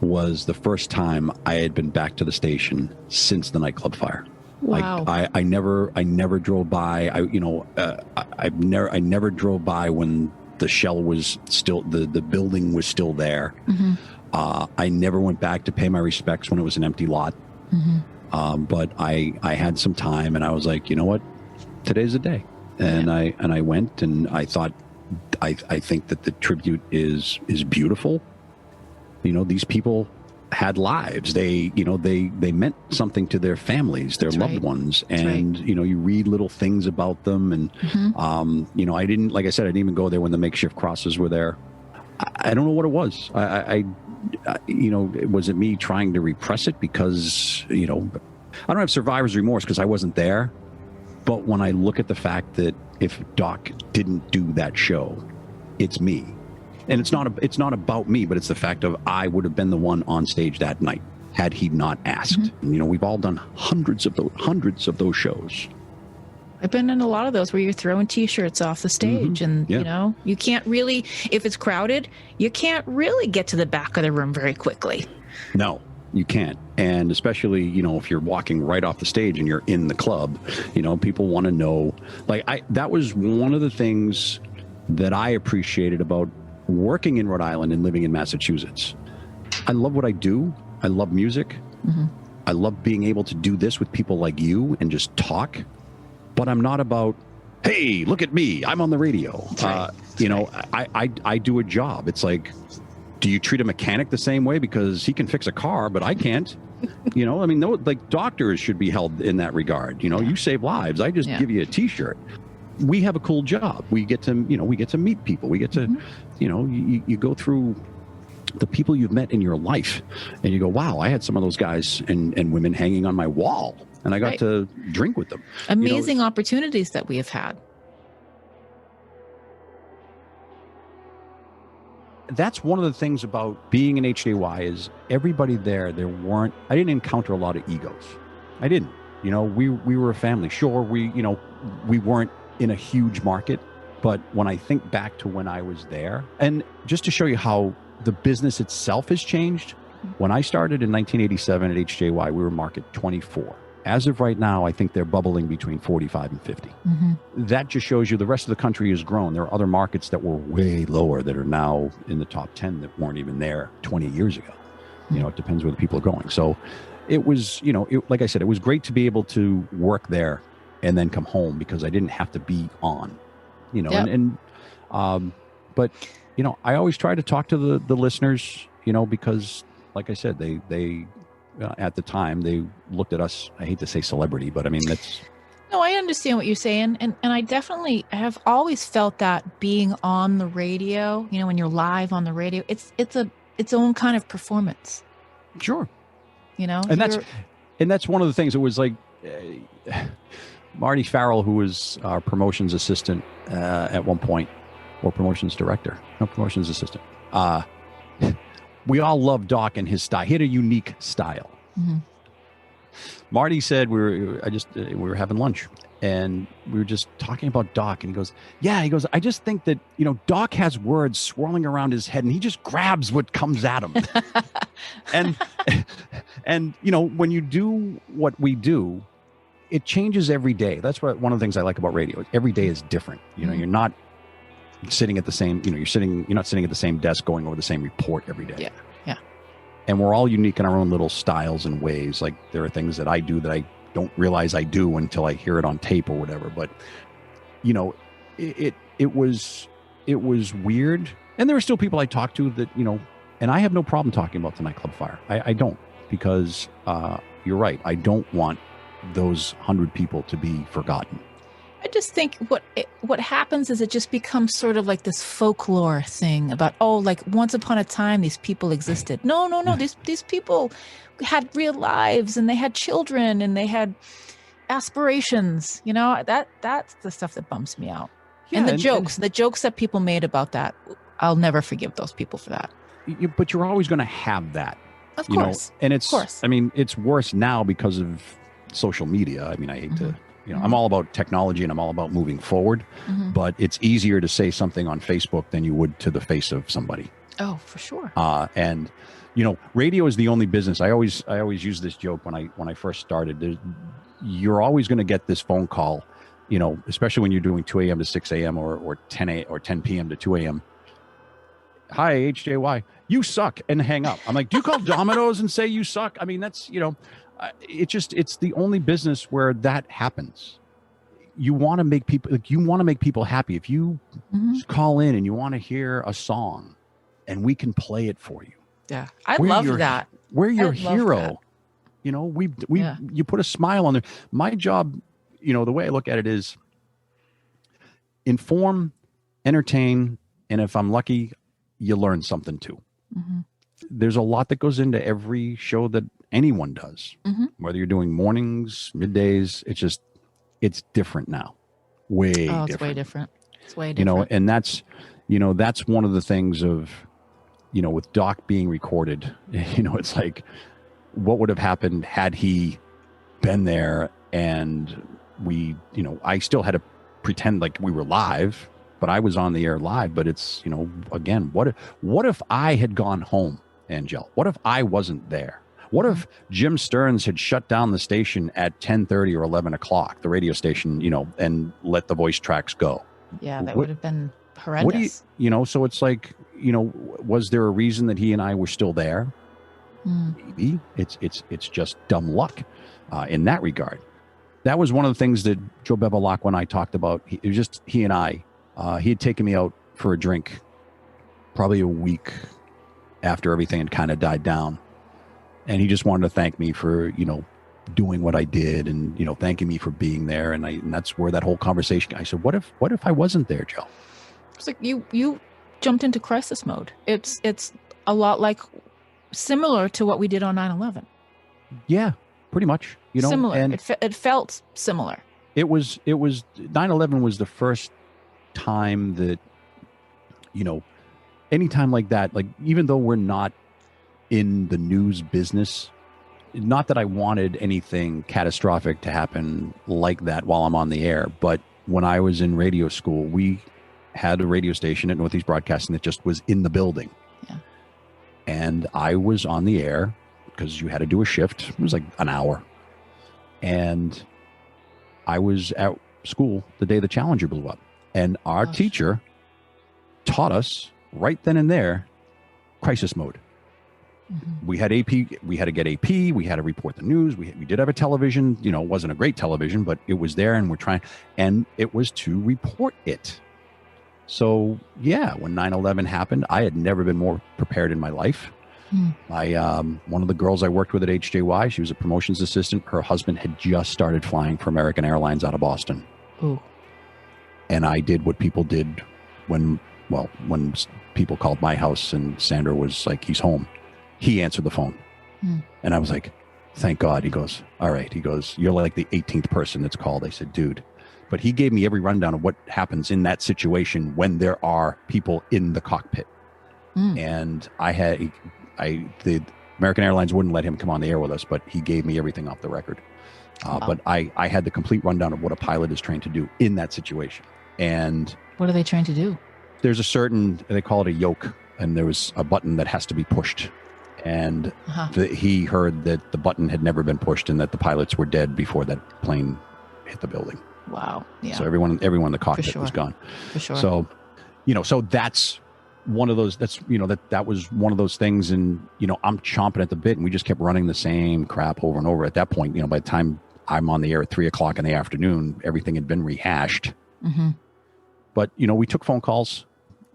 was the first time I had been back to the station since the nightclub fire. Wow. I never drove by. I never drove by when the shell was still, the building was still there. I never went back to pay my respects when it was an empty lot. But I had some time, and I was like, you know what, today's the day. And I went, and I thought, I think that the tribute is beautiful. These people had lives. They meant something to their families, their loved ones. And, you read little things about them. And, I didn't, like I said, I didn't even go there when the makeshift crosses were there. I don't know what it was. Was it me trying to repress it? Because, I don't have survivor's remorse because I wasn't there. But when I look at the fact that if Doc didn't do that show, it's me. And it's not about me, but it's the fact of I would have been the one on stage that night had he not asked. We've all done hundreds of those shows. I've been in a lot of those where you're throwing T-shirts off the stage, and you can't really, if it's crowded, you can't really get to the back of the room very quickly. No, you can't. And especially, if you're walking right off the stage and you're in the club, people want to know. That was one of the things that I appreciated about working in Rhode Island and living in Massachusetts. I love what I do. I love music. I love being able to do this with people like you and just talk. But I'm not about, hey, look at me, I'm on the radio. I do a job. It's like, do you treat a mechanic the same way because he can fix a car, but I can't? Doctors should be held in that regard. You save lives. I just give you a T-shirt. We have a cool job. We get to, meet people. We get to, you go through the people you've met in your life, and you go, wow, I had some of those guys and women hanging on my wall, and I got to drink with them. Amazing opportunities that we have had. That's one of the things about being an HJY is everybody there I didn't encounter a lot of egos. I didn't. We were a family. Sure, we weren't in a huge market, but when I think back to when I was there, and just to show you how the business itself has changed, when I started in 1987 at HJY, we were market 24. As of right now, I think they're bubbling between 45 and 50. That just shows you the rest of the country has grown. There are other markets that were way lower that are now in the top 10 that weren't even there 20 years ago. You know, it depends where the people are going. So it was, you know, like I said, it was great to be able to work there and then come home because I didn't have to be on, you know, but, you know, I always try to talk to the listeners, you know, because like I said, they at the time they looked at us, I hate to say celebrity, but I mean, that's. No, I understand what you're saying. And I definitely have always felt that being on the radio, you know, when you're live on the radio, it's its own kind of performance. Sure. You know, and that's one of the things. It was like Marty Farrell, who was our promotions assistant at one point, or promotions director, no, promotions assistant. We all love Doc and his style. He had a unique style. Marty said we were having lunch and we were just talking about Doc, and he goes, I just think that, you know, Doc has words swirling around his head and he just grabs what comes at him. and you know, when you do what we do, it changes every day. That's what one of the things I like about radio. Every day is different. You know, you're not sitting at the same, you know, you're not sitting at the same desk going over the same report every day. Yeah. And we're all unique in our own little styles and ways. Like there are things that I do that I don't realize I do until I hear it on tape or whatever. But, you know, it was weird. And there are still people I talk to that, you know, and I have no problem talking about the nightclub fire. I don't, because you're right. I don't want those 100 people to be forgotten. I just think what happens is it just becomes sort of like this folklore thing about, oh, like once upon a time these people existed. No. These people had real lives and they had children and they had aspirations. You know, that's the stuff that bumps me out. Yeah, and the jokes that people made about that, I'll never forgive those people for that. But you're always going to have that. Of course. Know? And it's, I mean, it's worse now because of social media. I mean, I hate to, you know, I'm all about technology and I'm all about moving forward, but it's easier to say something on Facebook than you would to the face of somebody. Oh, for sure. And, you know, radio is the only business. I always use this joke when I first started. You're always going to get this phone call, you know, especially when you're doing 2 a.m. to 6 a.m. or 10 p.m. to 2 a.m. Hi, HJY, you suck, and hang up. I'm like, do you call Domino's and say you suck? I mean, that's, you know, it's the only business where that happens. You want to make people happy. If you call in and you want to hear a song and we can play it for you. Yeah. I love that. We're your hero. You know, you put a smile on there. My job, you know, the way I look at it is inform, entertain, and if I'm lucky, you learn something too. There's a lot that goes into every show that anyone does, whether you're doing mornings, middays. It's different now. Way different. It's way different. It's way different. You know, and that's one of the things of, you know, with Doc being recorded, you know, it's like, what would have happened had he been there and we, you know, I still had to pretend like we were live, but I was on the air live. But it's, you know, again, what if I had gone home, Angel? What if I wasn't there? What if Jim Stearns had shut down the station at 10:30 or 11 o'clock, the radio station, you know, and let the voice tracks go? Yeah, that would have been horrendous. You know, so it's like, you know, was there a reason that he and I were still there? Maybe. It's just dumb luck in that regard. That was one of the things that Joe Bevilacqua and I talked about. It was just he and I. He had taken me out for a drink probably a week after everything had kind of died down. And he just wanted to thank me for, you know, doing what I did and, you know, thanking me for being there. And that's where that whole conversation, I said, what if I wasn't there, Joe? It's like you jumped into crisis mode. It's a lot like similar to what we did on 9/11. Yeah, pretty much, you know, similar. And it felt similar. It was 9/11 was the first time that, you know, any time like that, like, even though we're not in the news business, not that I wanted anything catastrophic to happen like that while I'm on the air, but when I was in radio school, we had a radio station at Northeast Broadcasting that just was in the building. Yeah. And I was on the air because you had to do a shift. It was like an hour. And I was at school the day the Challenger blew up. And our teacher taught us right then and there crisis mode. Mm-hmm. We had AP, we had to get AP, we had to report the news. We did have a television, you know, it wasn't a great television, but it was there and we're trying, and it was to report it. So yeah, when 9/11 happened, I had never been more prepared in my life. One of the girls I worked with at HJY, she was a promotions assistant. Her husband had just started flying for American Airlines out of Boston. Ooh. And I did what people did when people called my house and Sandra was like, he's home. He answered the phone. And I was like, thank God. He goes, all right. He goes, you're like the 18th person that's called. I said, dude. But he gave me every rundown of what happens in that situation when there are people in the cockpit. And the American Airlines wouldn't let him come on the air with us, but he gave me everything off the record. But I had the complete rundown of what a pilot is trained to do in that situation. And what are they trained to do? There's a certain, they call it a yoke, and there was a button that has to be pushed. And he heard that the button had never been pushed and that the pilots were dead before that plane hit the building. Wow. Yeah. So everyone in the cockpit was gone. For sure. So, so that's one of those, that was one of those things. And, I'm chomping at the bit and we just kept running the same crap over and over. At that point, by the time I'm on the air at 3:00 in the afternoon, everything had been rehashed. Mm-hmm. But, we took phone calls.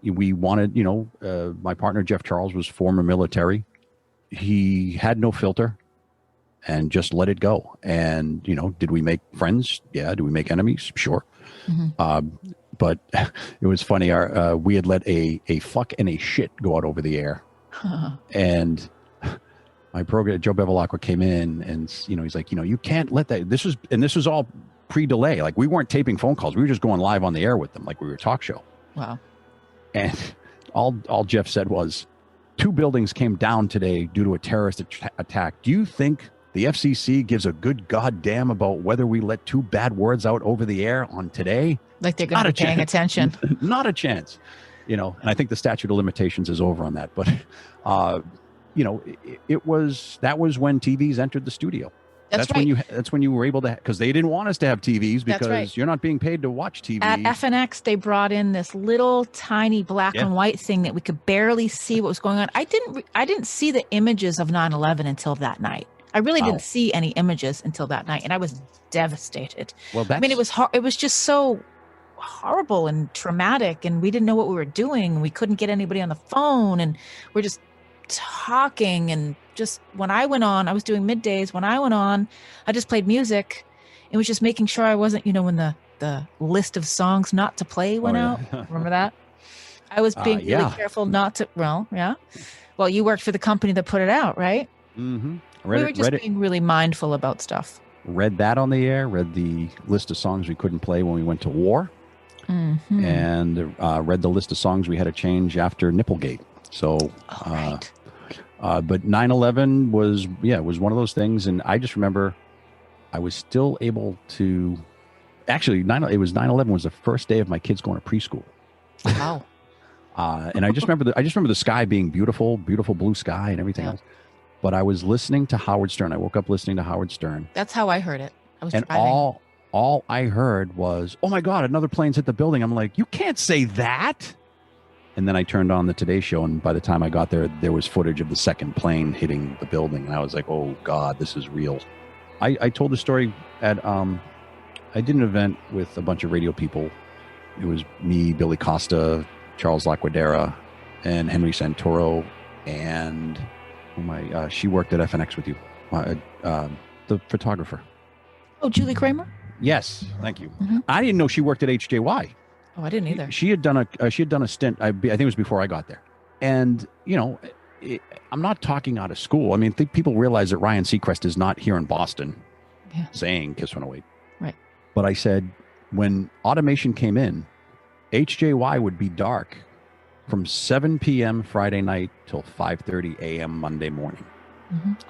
We wanted, my partner, Jeff Charles, was former military. He had no filter and just let it go. And, did we make friends? Yeah. Did we make enemies? Sure. Mm-hmm. But it was funny. We had let a fuck and a shit go out over the air. And my program, Joe Bevilacqua, came in and, he's like, you can't let that. This was all pre-delay. Like, we weren't taping phone calls. We were just going live on the air with them. Like we were a talk show. Wow. And all Jeff said was, 2 buildings came down today due to a terrorist attack. Do you think the FCC gives a good goddamn about whether we let 2 bad words out over the air on today? Like they're going to be paying attention. Not a chance. And I think the statute of limitations is over on that. But, that was when TVs entered the studio. That's right. That's when you were able to, because they didn't want us to have TVs because you're not being paid to watch TV. At FNX, they brought in this little tiny black and white thing that we could barely see what was going on. I didn't see the images of 9/11 until that night. I really didn't see any images until that night, and I was devastated. Well, it was just so horrible and traumatic, and we didn't know what we were doing. We couldn't get anybody on the phone, and we're just talking. And just when I went on, I was doing middays. When I went on, I just played music. It was just making sure I wasn't, when the list of songs not to play went out. Remember that? I was being really careful not to. Well, yeah. Well, you worked for the company that put it out, right? Mm-hmm. We were just being really mindful about stuff. Read that on the air. Read the list of songs we couldn't play when we went to war. Mm-hmm. And read the list of songs we had to change after Nipplegate. So, but 9/11 was one of those things. And I just remember I was still able to, actually, 9/11 was the first day of my kids going to preschool. Wow. And I just remember the sky being beautiful, beautiful blue sky and everything else. But I was listening to Howard Stern. I woke up listening to Howard Stern. That's how I heard it. I was driving. All I heard was, oh my God, another plane's hit the building. I'm like, you can't say that. And then I turned on the Today Show, and by the time I got there, there was footage of the second plane hitting the building. And I was like, oh God, this is real. I told the story at, I did an event with a bunch of radio people. It was me, Billy Costa, Charles Laquadera, and Henry Santoro, and she worked at FNX with you, the photographer. Oh, Julie Kramer? Yes, thank you. Mm-hmm. I didn't know she worked at HJY. Oh, I didn't either. She had done a stint. I think it was before I got there. And I'm not talking out of school. I mean, I think people realize that Ryan Seacrest is not here in Boston, saying Kiss 108. Right. But I said when automation came in, HJY would be dark from 7 p.m. Friday night till 5:30 a.m. Monday morning,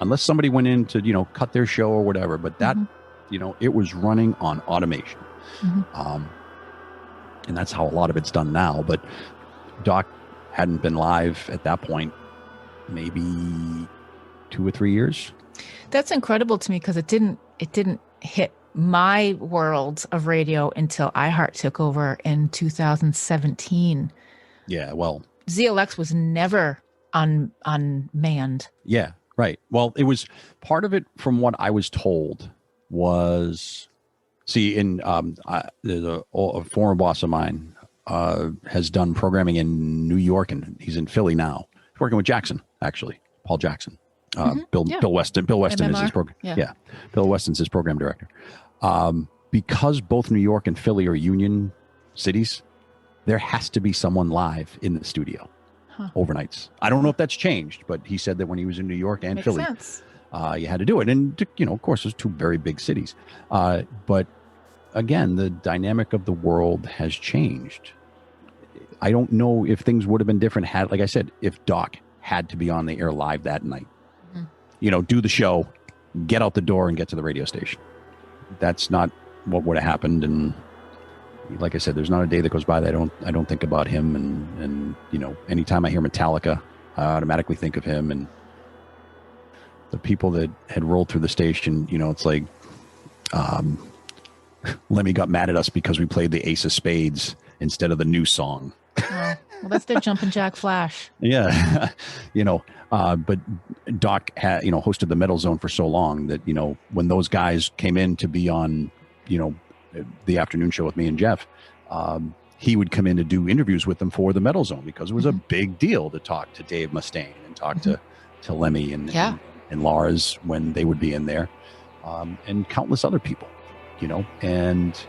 unless somebody went in to cut their show or whatever. But that it was running on automation, and that's how a lot of it's done now. But Doc hadn't been live at that point, maybe 2 or 3 years. That's incredible to me because it didn't hit my world of radio until iHeart took over in 2017. Yeah, well, ZLX was never unmanned. yeah, right. Well, it was part of it, from what I was told, was, see, there's a former boss of mine has done programming in New York, and he's in Philly now. He's working with Jackson, actually, Paul Jackson. Bill Weston. Bill Weston is his program. Yeah. Bill Weston's his program director. Because both New York and Philly are union cities, there has to be someone live in the studio overnights. I don't know if that's changed, but he said that when he was in New York and Philly, you had to do it. And, of course, there's two very big cities. But again, the dynamic of the world has changed. I don't know if things would have been different had, like I said, if Doc had to be on the air live that night. Do the show, get out the door, and get to the radio station. That's not what would have happened. And like I said, there's not a day that goes by that I don't think about him. And anytime I hear Metallica, I automatically think of him. And the people that had rolled through the station, it's like Lemmy got mad at us because we played the Ace of Spades instead of the new song. Well, that's their Jumpin' Jack Flash. Yeah. But Doc had, hosted the Metal Zone for so long that, when those guys came in to be on, the afternoon show with me and Jeff, he would come in to do interviews with them for the Metal Zone, because it was a big deal to talk to Dave Mustaine and talk to Lemmy and Lars when they would be in there, and countless other people, and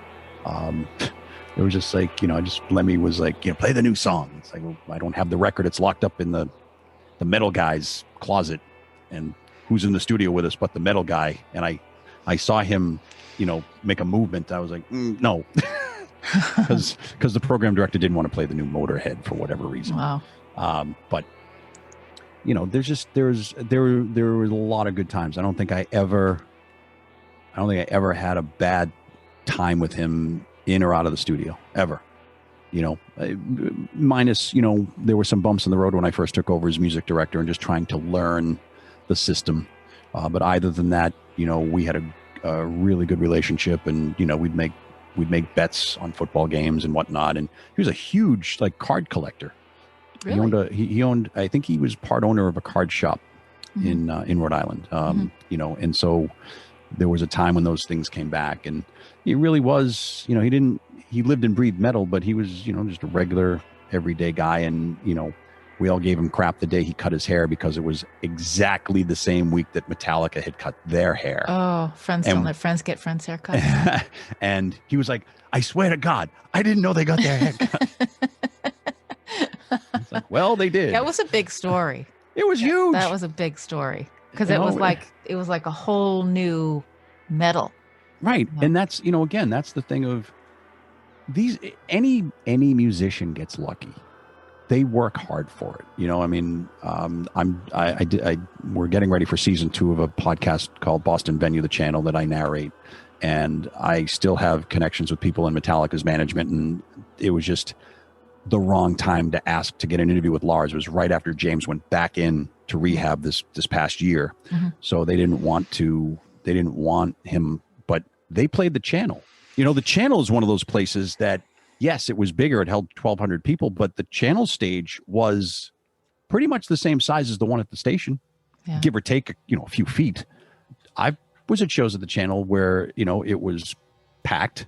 it was just like, Lemmy was like, play the new song. It's like, well, I don't have the record. It's locked up in the metal guy's closet, and who's in the studio with us but the metal guy. And I saw him, make a movement. I was like, no, because the program director didn't want to play the new Motorhead for whatever reason. Wow. But there were a lot of good times. I don't think I ever had a bad time with him in or out of the studio ever. Minus, there were some bumps in the road when I first took over as music director and just trying to learn the system. But other than that, we had a really good relationship, and, we'd make bets on football games and whatnot. And he was a huge card collector. Really? He owned, I think he was part owner of a card shop in Rhode Island. And so there was a time when those things came back, and he really was, he lived and breathed metal, but he was, just a regular everyday guy. And, we all gave him crap the day he cut his hair, because it was exactly the same week that Metallica had cut their hair. Oh, don't let friends get friends' haircuts. And he was like, I swear to God, I didn't know they got their hair cut. It's like, well, they did. That was a big story. It was huge. That was a big story, because it was like a whole new metal. Right. And that's, again, that's the thing of any musician gets lucky. They work hard for it. We're getting ready for season 2 of a podcast called Boston Venue, the channel that I narrate. And I still have connections with people in Metallica's management. And it was just the wrong time to ask to get an interview with Lars. It was right after James went back in to rehab this past year. So they didn't want him, but they played the channel. The channel is one of those places that, yes, it was bigger. It held 1,200 people, but the channel stage was pretty much the same size as the one at the station, give or take, a few feet. I was at shows at the channel where, it was packed.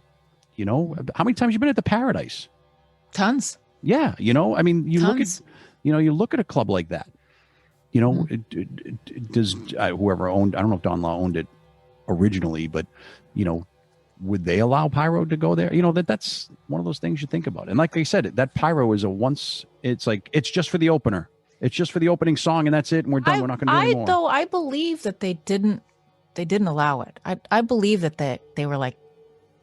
How many times have you been at the Paradise? Tons. Yeah. You Tons. look at a club like that, does whoever owned, I don't know if Don Law owned it originally, but, would they allow pyro to go there? That's one of those things you think about. And like I said, that pyro is it's just for the opener. It's just for the opening song, and that's it. And we're done. We're not going to do any more. Though I believe that they didn't allow it. I believe that they were like,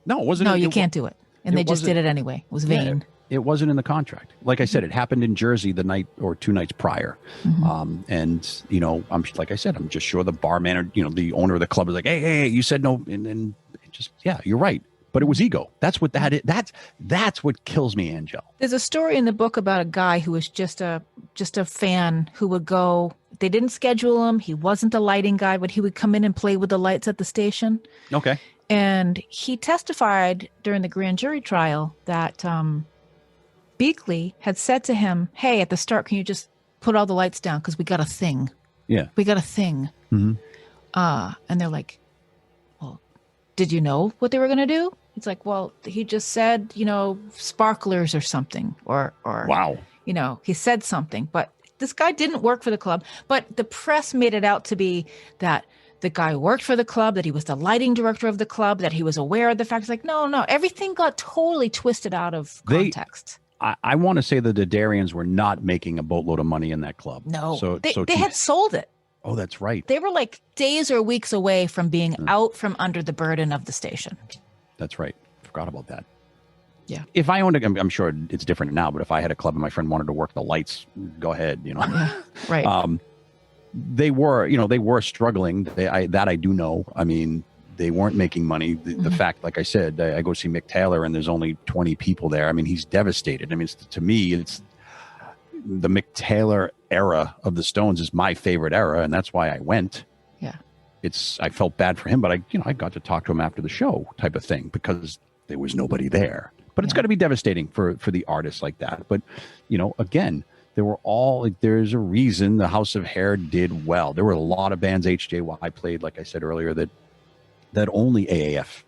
no, it wasn't. No, you can't do it. And they just did it anyway. It was vain. Yeah, it wasn't in the contract. Like I said, it happened in Jersey the night or 2 nights prior. And, I'm like I said, I'm just sure the bar manager, the owner of the club was like, hey, you said no. And just, yeah, you're right. But it was ego. That's what that is. That's what kills me, Angel. There's a story in the book about a guy who was just a fan who would go. They didn't schedule him. He wasn't a lighting guy, but he would come in and play with the lights at the station. Okay. And he testified during the grand jury trial that Beakley had said to him, hey, at the start, can you just put all the lights down? Because we got a thing. Yeah. We got a thing. Mm-hmm. And they're like, well, did you know what they were going to do? It's like, well, he just said, sparklers or something. Or Wow. He said something. But this guy didn't work for the club. But the press made it out to be that the guy worked for the club, that he was the lighting director of the club, that he was aware of the fact. It's like, no, everything got totally twisted out of context. I want to say that the Darians were not making a boatload of money in that club. No, they had sold it. Oh, that's right. They were like days or weeks away from being out from under the burden of the station. That's right. Forgot about that. Yeah. If I owned I'm sure it's different now, but if I had a club and my friend wanted to work the lights, go ahead, Yeah, right. They were struggling. I do know. I mean, they weren't making money. The fact, like I said, I go see Mick Taylor and there's only 20 people there. I mean, he's devastated. I mean, to me, it's the Mick Taylor era of the Stones is my favorite era, and that's why I went. Yeah. I felt bad for him, but I got to talk to him after the show, type of thing, because there was nobody there. But it's got to be devastating for the artists like that. But again, there were there's a reason the House of Hair did well. There were a lot of bands HJY played, like I said earlier, that only AAF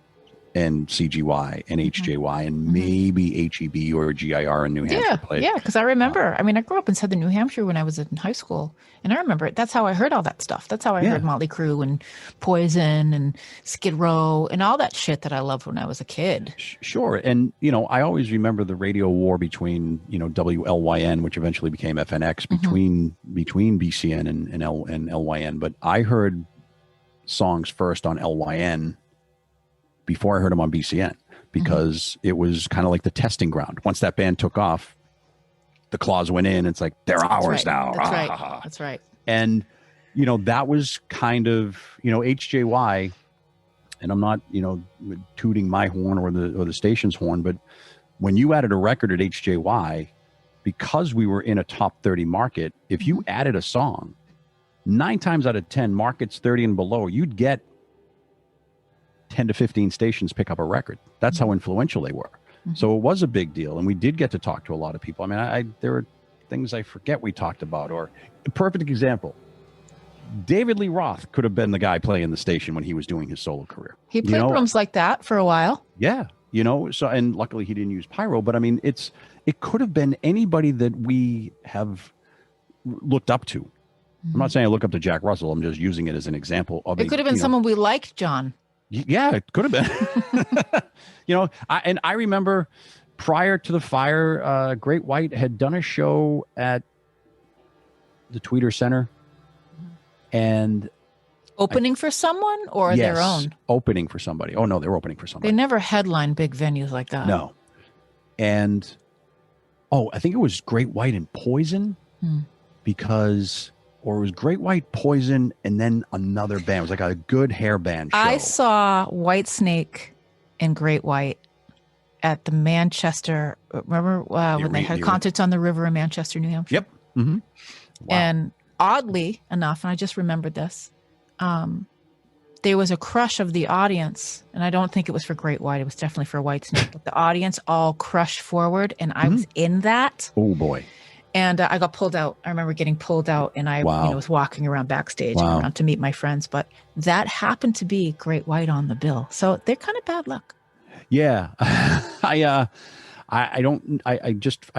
and CGY and HJY and maybe HEB or GIR in New Hampshire played. Yeah, because I remember. I mean, I grew up in Southern New Hampshire when I was in high school, and I remember it. That's how I heard all that stuff. That's how I heard Motley Crue and Poison and Skid Row and all that shit that I loved when I was a kid. Sure. And, I always remember the radio war between, WLYN, which eventually became FNX, between BCN and LYN. But I heard songs first on LYN before I heard them on BCN, because it was kind of like the testing ground. Once that band took off, the claws went in. It's like, they're ours now. That's right. And, that was kind of, HJY, and I'm not, tooting my horn or the station's horn, but when you added a record at HJY, because we were in a top 30 market, if you added a song, 9 times out of 10 markets 30 and below, you'd get 10 to 15 stations pick up a record. That's how influential they were. So it was a big deal. And we did get to talk to a lot of people. I mean, there are things I forget we talked about. Or a perfect example, David Lee Roth could have been the guy playing the station when he was doing his solo career. He played drums like that for a while. Yeah. So, and luckily he didn't use pyro, but I mean, it could have been anybody that we have looked up to. I'm not saying I look up to Jack Russell. I'm just using it as an example of it. Could have been someone we liked, John. Yeah, it could have been. I remember prior to the fire, Great White had done a show at the Tweeter Center, and opening for someone or their own? Opening for somebody. Oh no, they were opening for somebody. They never headline big venues like that. No, and I think it was Great White and Poison, because. Or it was Great White, Poison, and then another band. It was like a good hair band show. I saw Whitesnake and Great White at the Manchester. Remember when they had concerts on the river in Manchester, New Hampshire? Yep. Mm-hmm. Wow. And oddly enough, and I just remembered this, there was a crush of the audience, and I don't think it was for Great White. It was definitely for Whitesnake. But the audience all crushed forward, and I was in that. Oh, boy. And I got pulled out. I remember getting pulled out, and I was walking around backstage around to meet my friends. But that happened to be Great White on the bill, so they're kind of bad luck. Yeah, I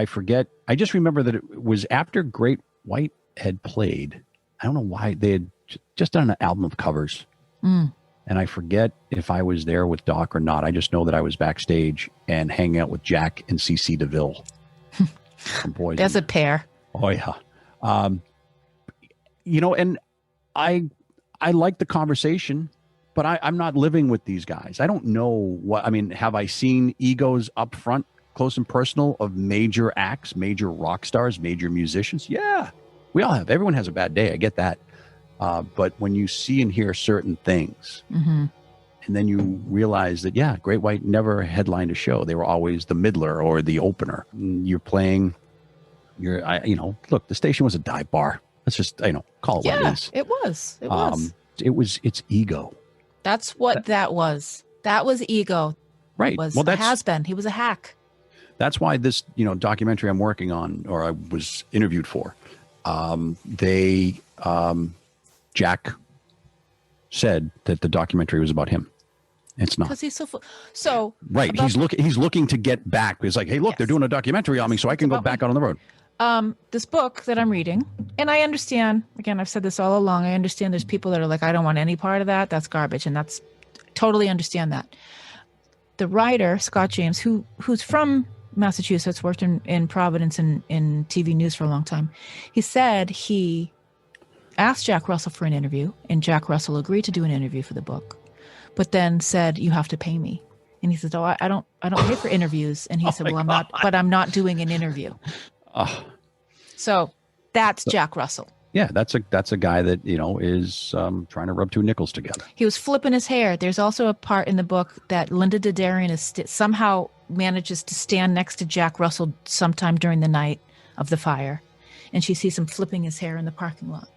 forget. I just remember that it was after Great White had played. I don't know why they had just done an album of covers, and I forget if I was there with Doc or not. I just know that I was backstage and hanging out with Jack and CC DeVille. There's a pair. Oh yeah. And I like the conversation, but I'm not living with these guys. I don't know have I seen egos up front, close and personal, of major acts, major rock stars, major musicians? Yeah, we all have. Everyone has a bad day. I get that. But when you see and hear certain things, and then you realize that, Great White never headlined a show. They were always the middler or the opener. You're playing, look, the station was a dive bar. Let's just, call it what it is. It was. It's ego. That's what that was. That was ego. Right. Was Well, that's has been. He was a hack. That's why this, documentary I'm working on, or I was interviewed for, Jack said that the documentary was about him. It's not. Because he's so right. He's looking to get back. He's like, hey, look, they're doing a documentary on me, so I can go back out on the road. This book that I'm reading, and I understand, again, I've said this all along, I understand there's people that are like, I don't want any part of that. That's garbage. And that's totally understand that. The writer, Scott James, who's from Massachusetts, worked in Providence and in TV news for a long time. He said he asked Jack Russell for an interview, and Jack Russell agreed to do an interview for the book, but then said, you have to pay me. And he said, oh, I don't pay for interviews. And he said, well, I'm not doing an interview. So that's Jack Russell. Yeah, that's a guy that, is trying to rub two nickels together. He was flipping his hair. There's also a part in the book that Linda Dedarian somehow manages to stand next to Jack Russell sometime during the night of the fire. And she sees him flipping his hair in the parking lot.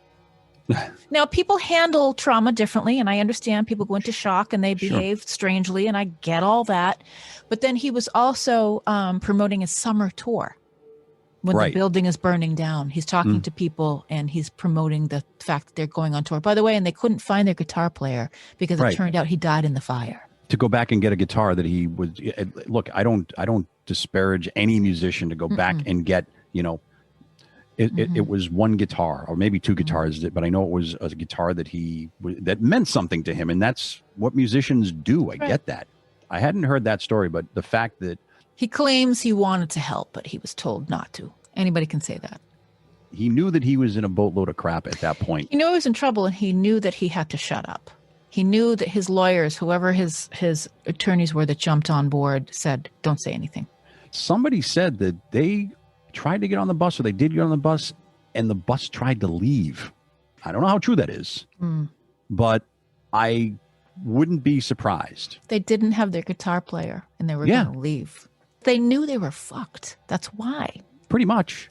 Now, people handle trauma differently, and I understand people go into shock and they behave strangely, and I get all that. But then he was also promoting his summer tour. When the building is burning down, he's talking to people and he's promoting the fact that they're going on tour. By the way, and they couldn't find their guitar player because it turned out he died in the fire. To go back and get a guitar that he would look, I don't disparage any musician to go back and get, it was one guitar or maybe two guitars, but I know it was a guitar that meant something to him. And that's what musicians do. I get that. I hadn't heard that story, but the fact that he claims he wanted to help, but he was told not to. Anybody can say that. He knew that he was in a boatload of crap at that point. He knew he was in trouble, and he knew that he had to shut up. He knew that his lawyers, whoever his attorneys were that jumped on board, said, don't say anything. Somebody said that they tried to get on the bus, or they did get on the bus, and the bus tried to leave. I don't know how true that is, but I wouldn't be surprised. They didn't have their guitar player, and they were going to leave. They knew they were fucked. That's why. Pretty much.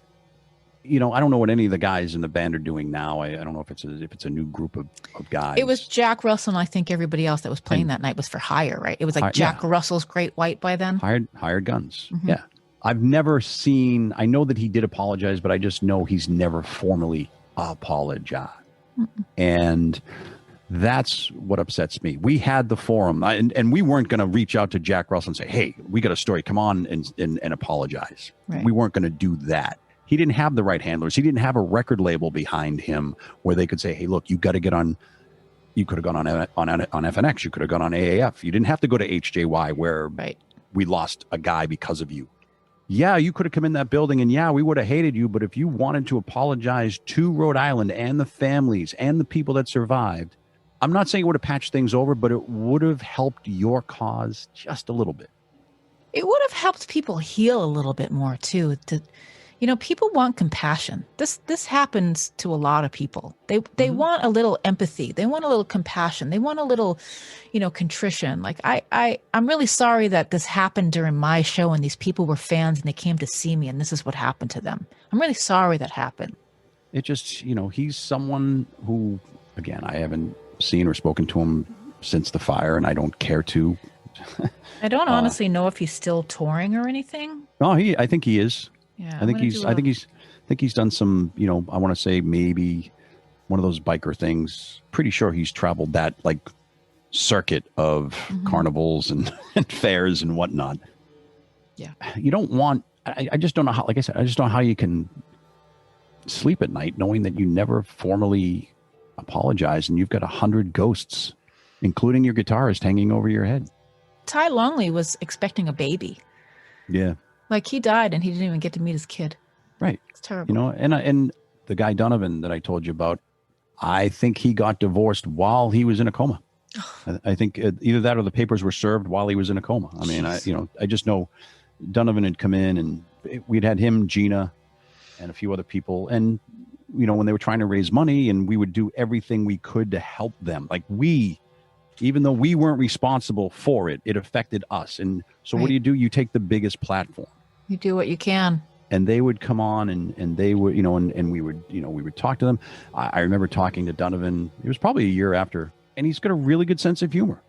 I don't know what any of the guys in the band are doing now. I don't know if it's a new group of guys. It was Jack Russell, and I think everybody else that was playing that night was for hire, right? It was like Jack Russell's Great White by then. Hired guns. Yeah. I've never seen, I know that he did apologize, but I just know he's never formally apologized. And that's what upsets me. We had the forum, and we weren't going to reach out to Jack Russell and say, hey, we got a story. Come on and apologize. Right. We weren't going to do that. He didn't have the right handlers. He didn't have a record label behind him where they could say, hey, look, you got to get on. You could have gone on FNX. You could have gone on AAF. You didn't have to go to HJY where we lost a guy because of you. Yeah, you could have come in that building and we would have hated you. But if you wanted to apologize to Rhode Island and the families and the people that survived, I'm not saying it would have patched things over, but it would have helped your cause just a little bit. It would have helped people heal a little bit more too. People want compassion. This happens to a lot of people. They want a little empathy. They want a little compassion. They want a little, contrition. Like I'm really sorry that this happened during my show and these people were fans and they came to see me and this is what happened to them. I'm really sorry that happened. It just, he's someone who, again, I haven't seen or spoken to him since the fire, and I don't care to. I don't honestly know if he's still touring or anything. No, I think he is. Yeah, I think he's done some, I want to say maybe one of those biker things. Pretty sure he's traveled that like circuit of carnivals and fairs and whatnot. Yeah. You don't want, I just don't know how, like I said, I just don't know how you can sleep at night knowing that you never formally apologize and you've got 100 ghosts, including your guitarist, hanging over your head. Ty Longley was expecting a baby. Yeah. Like he died and he didn't even get to meet his kid. Right. It's terrible. And the guy Donovan that I told you about, I think he got divorced while he was in a coma. I think either that or the papers were served while he was in a coma. I mean, I just know Donovan had come in and we'd had him, Gina, and a few other people. And, when they were trying to raise money and we would do everything we could to help them. Like even though we weren't responsible for it, it affected us. And so what do? You take the biggest platform. You do what you can. And they would come on and they would, and we would talk to them. I remember talking to Donovan. It was probably a year after, and he's got a really good sense of humor.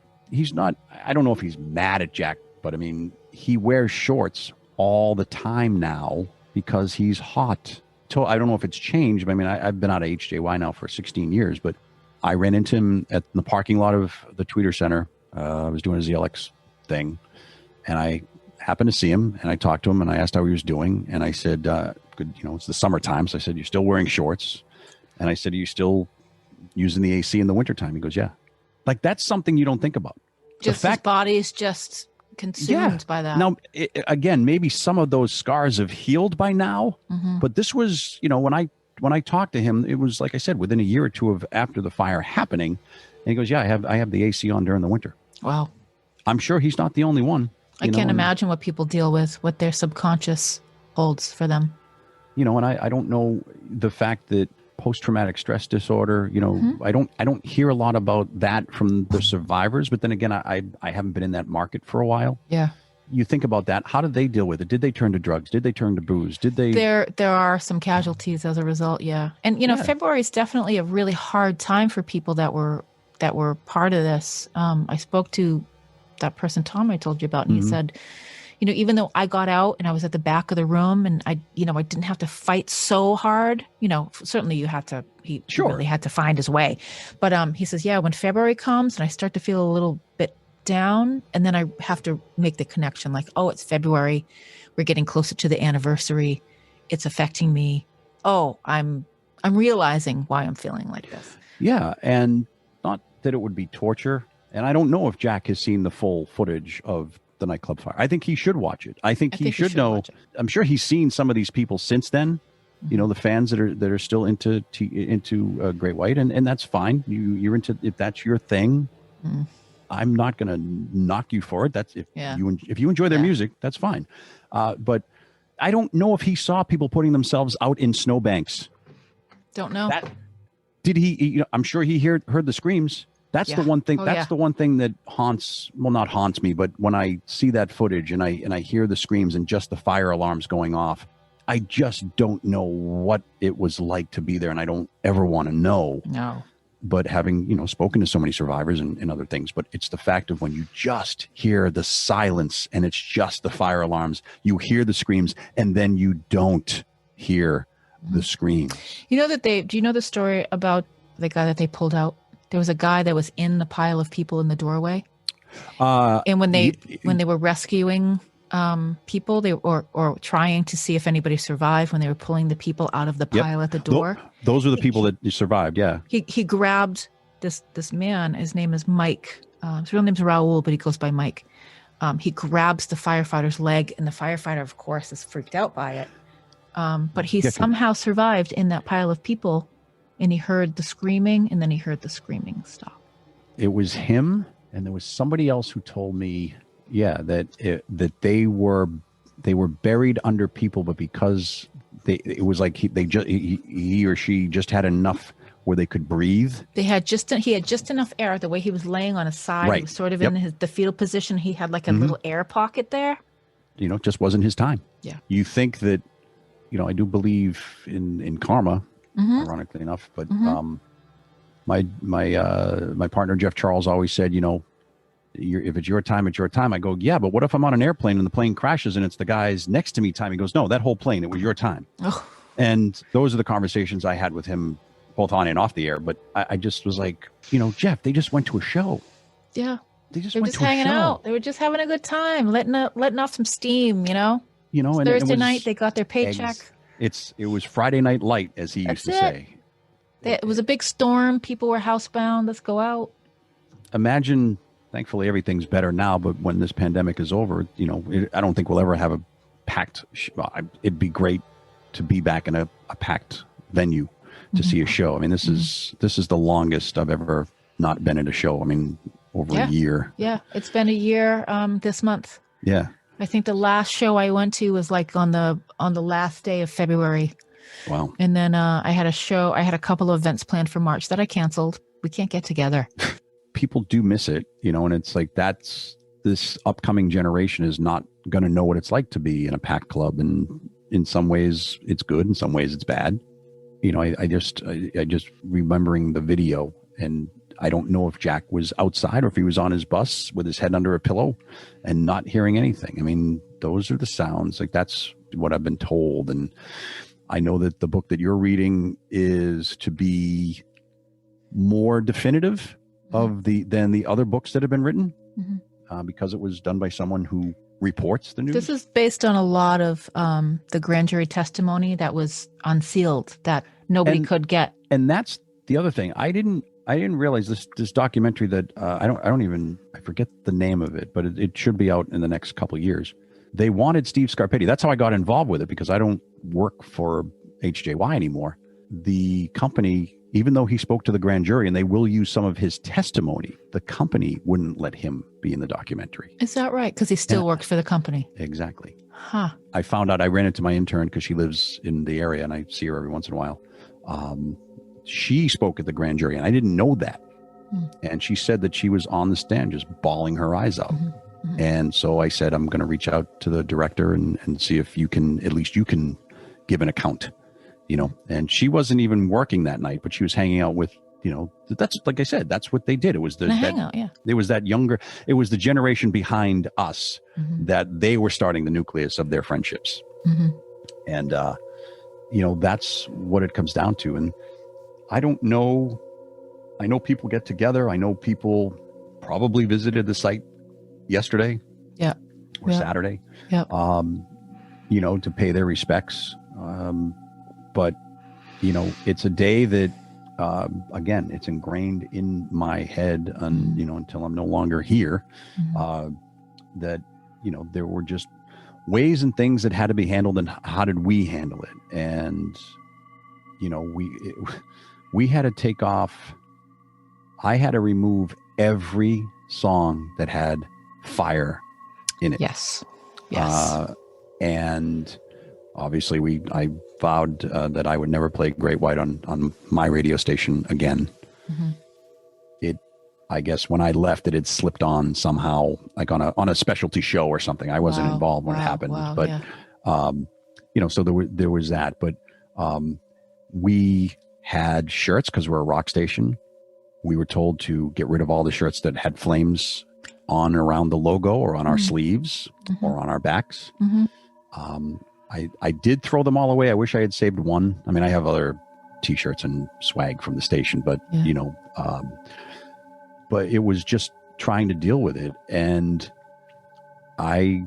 not, I don't know if he's mad at Jack, but I mean, he wears shorts all the time now because he's hot. So I don't know if it's changed, but I mean, I've been out of HJY now for 16 years, but I ran into him at the parking lot of the Tweeter Center. I was doing a ZLX thing, and I happened to see him, and I talked to him, and I asked how he was doing, and I said, good, you know, it's the summertime, so I said, you're still wearing shorts? And I said, are you still using the AC in the wintertime? He goes, yeah. Like, that's something you don't think about. Just his body's just consumed by that. Now, again, maybe some of those scars have healed by now, but this was, you know, when I talked to him, it was, like I said, within a year or two of after the fire happening. And he goes, yeah, I have the AC on during the winter. Wow. I'm sure he's not the only one. I can't imagine what people deal with, what their subconscious holds for them. You know, and I don't know the fact that post-traumatic stress disorder, you know, I don't hear a lot about that from the survivors, but then again, I haven't been in that market for a while. Yeah. You think about that. How did they deal with it? Did they turn to drugs? Did they turn to booze? Did they? There are some casualties as a result. Yeah. And, you know, February is definitely a really hard time for people that were part of this. I spoke to that person, Tom, I told you about, and he said, you know, even though I got out and I was at the back of the room and I didn't have to fight so hard, you know, certainly he really had to find his way. But he says, yeah, when February comes and I start to feel a little bit down, and then I have to make the connection like, oh, it's February. We're getting closer to the anniversary. It's affecting me. Oh, I'm realizing why I'm feeling like this. Yeah. And not that it would be torture. And I don't know if Jack has seen the full footage of the nightclub fire. I think he should watch it. I think he should know. I'm sure he's seen some of these people since then. You know, the fans that are still into Great White, and that's fine. You're into, if that's your thing. I'm not going to knock you for it. That's if you enjoy their music, that's fine. But I don't know if he saw people putting themselves out in snowbanks. Don't know. Did he? You know, I'm sure he heard the screams. That's the one thing. That's the one thing that not haunts me, but when I see that footage and I hear the screams and just the fire alarms going off, I just don't know what it was like to be there, and I don't ever want to know. No. But having, you know, spoken to so many survivors and other things, but it's the fact of when you just hear the silence and it's just the fire alarms, you hear the screams, and then you don't hear the screams. You know that do you know the story about the guy that they pulled out? There was a guy that was in the pile of people in the doorway. And when they were rescuing people, or trying to see if anybody survived, when they were pulling the people out of the pile at the door. Those are the people that survived. Yeah. He grabbed this man. His name is Mike. His real name's Raul, but he goes by Mike. He grabs the firefighter's leg, and the firefighter, of course, is freaked out by it. But he somehow survived in that pile of people. And he heard the screaming, and then he heard the screaming stop. It was him, and there was somebody else who told me, that they were buried under people, but because it was like he or she just had enough where they could breathe. He had just enough air. The way he was laying on his side, he was sort of in the fetal position. He had like a little air pocket there. You know, it just wasn't his time. Yeah. You think that, you know, I do believe in karma. Ironically enough, but my partner Jeff Charles always said, you know, if it's your time, it's your time. I go, yeah, but what if I'm on an airplane and the plane crashes and it's the guys next to me time? He goes, no, that whole plane, it was your time. And those are the conversations I had with him, both on and off the air. But I just was like, you know, Jeff, they just went to a show. Yeah, they were just hanging out. They were just having a good time, letting off some steam. You know, and Thursday night they got their paycheck. It was Friday Night Light, as he used to say. It was a big storm. People were housebound. Let's go out. Imagine, thankfully, everything's better now. But when this pandemic is over, you know, I don't think we'll ever have a packed. It'd be great to be back in a packed venue to see a show. I mean, this is the longest I've ever not been at a show. I mean, over a year. Yeah, it's been a year this month. Yeah. I think the last show I went to was like on the last day of February. Wow. And then I had a couple of events planned for March that I canceled. We can't get together. People do miss it, you know, and it's like this upcoming generation is not going to know what it's like to be in a packed club. And in some ways it's good, in some ways it's bad. You know, I just remembering the video, and I don't know if Jack was outside or if he was on his bus with his head under a pillow and not hearing anything. I mean, those are the sounds. Like, that's what I've been told. And I know that the book that you're reading is to be more definitive than the other books that have been written, because it was done by someone who reports the news. This is based on a lot of the grand jury testimony that was unsealed that nobody could get. And that's the other thing. I didn't realize this documentary that I forget the name of it, but it should be out in the next couple of years. They wanted Steve Scarpetti. That's how I got involved with it, because I don't work for HJY anymore. The company, even though he spoke to the grand jury and they will use some of his testimony, the company wouldn't let him be in the documentary. Is that right? Because he still works for the company. Exactly. Huh. I found out, I ran into my intern because she lives in the area and I see her every once in a while. She spoke at the grand jury and I didn't know that. And she said that she was on the stand just bawling her eyes out. And so I said, I'm going to reach out to the director and see if you can give an account, and she wasn't even working that night, but she was hanging out with, that's, like I said, that's what they did. It was it was it was the generation behind us that they were starting the nucleus of their friendships. And, that's what it comes down to. And I don't know. I know people get together. I know people probably visited the site yesterday or Saturday, to pay their respects. But, it's a day that, again, it's ingrained in my head until I'm no longer here, that, there were just ways and things that had to be handled, and how did we handle it? And, we had to take off. I had to remove every song that had fire in it. Yes. And obviously I vowed that I would never play Great White on my radio station again. I guess when I left, it had slipped on somehow, like on a specialty show or something. I wasn't involved when it happened, but so there was that. But we had shirts because we're a rock station. We were told to get rid of all the shirts that had flames on around the logo or on our sleeves or on our backs. I did throw them all away. I wish I had saved one. I mean, I have other T-shirts and swag from the station, but but it was just trying to deal with it. And I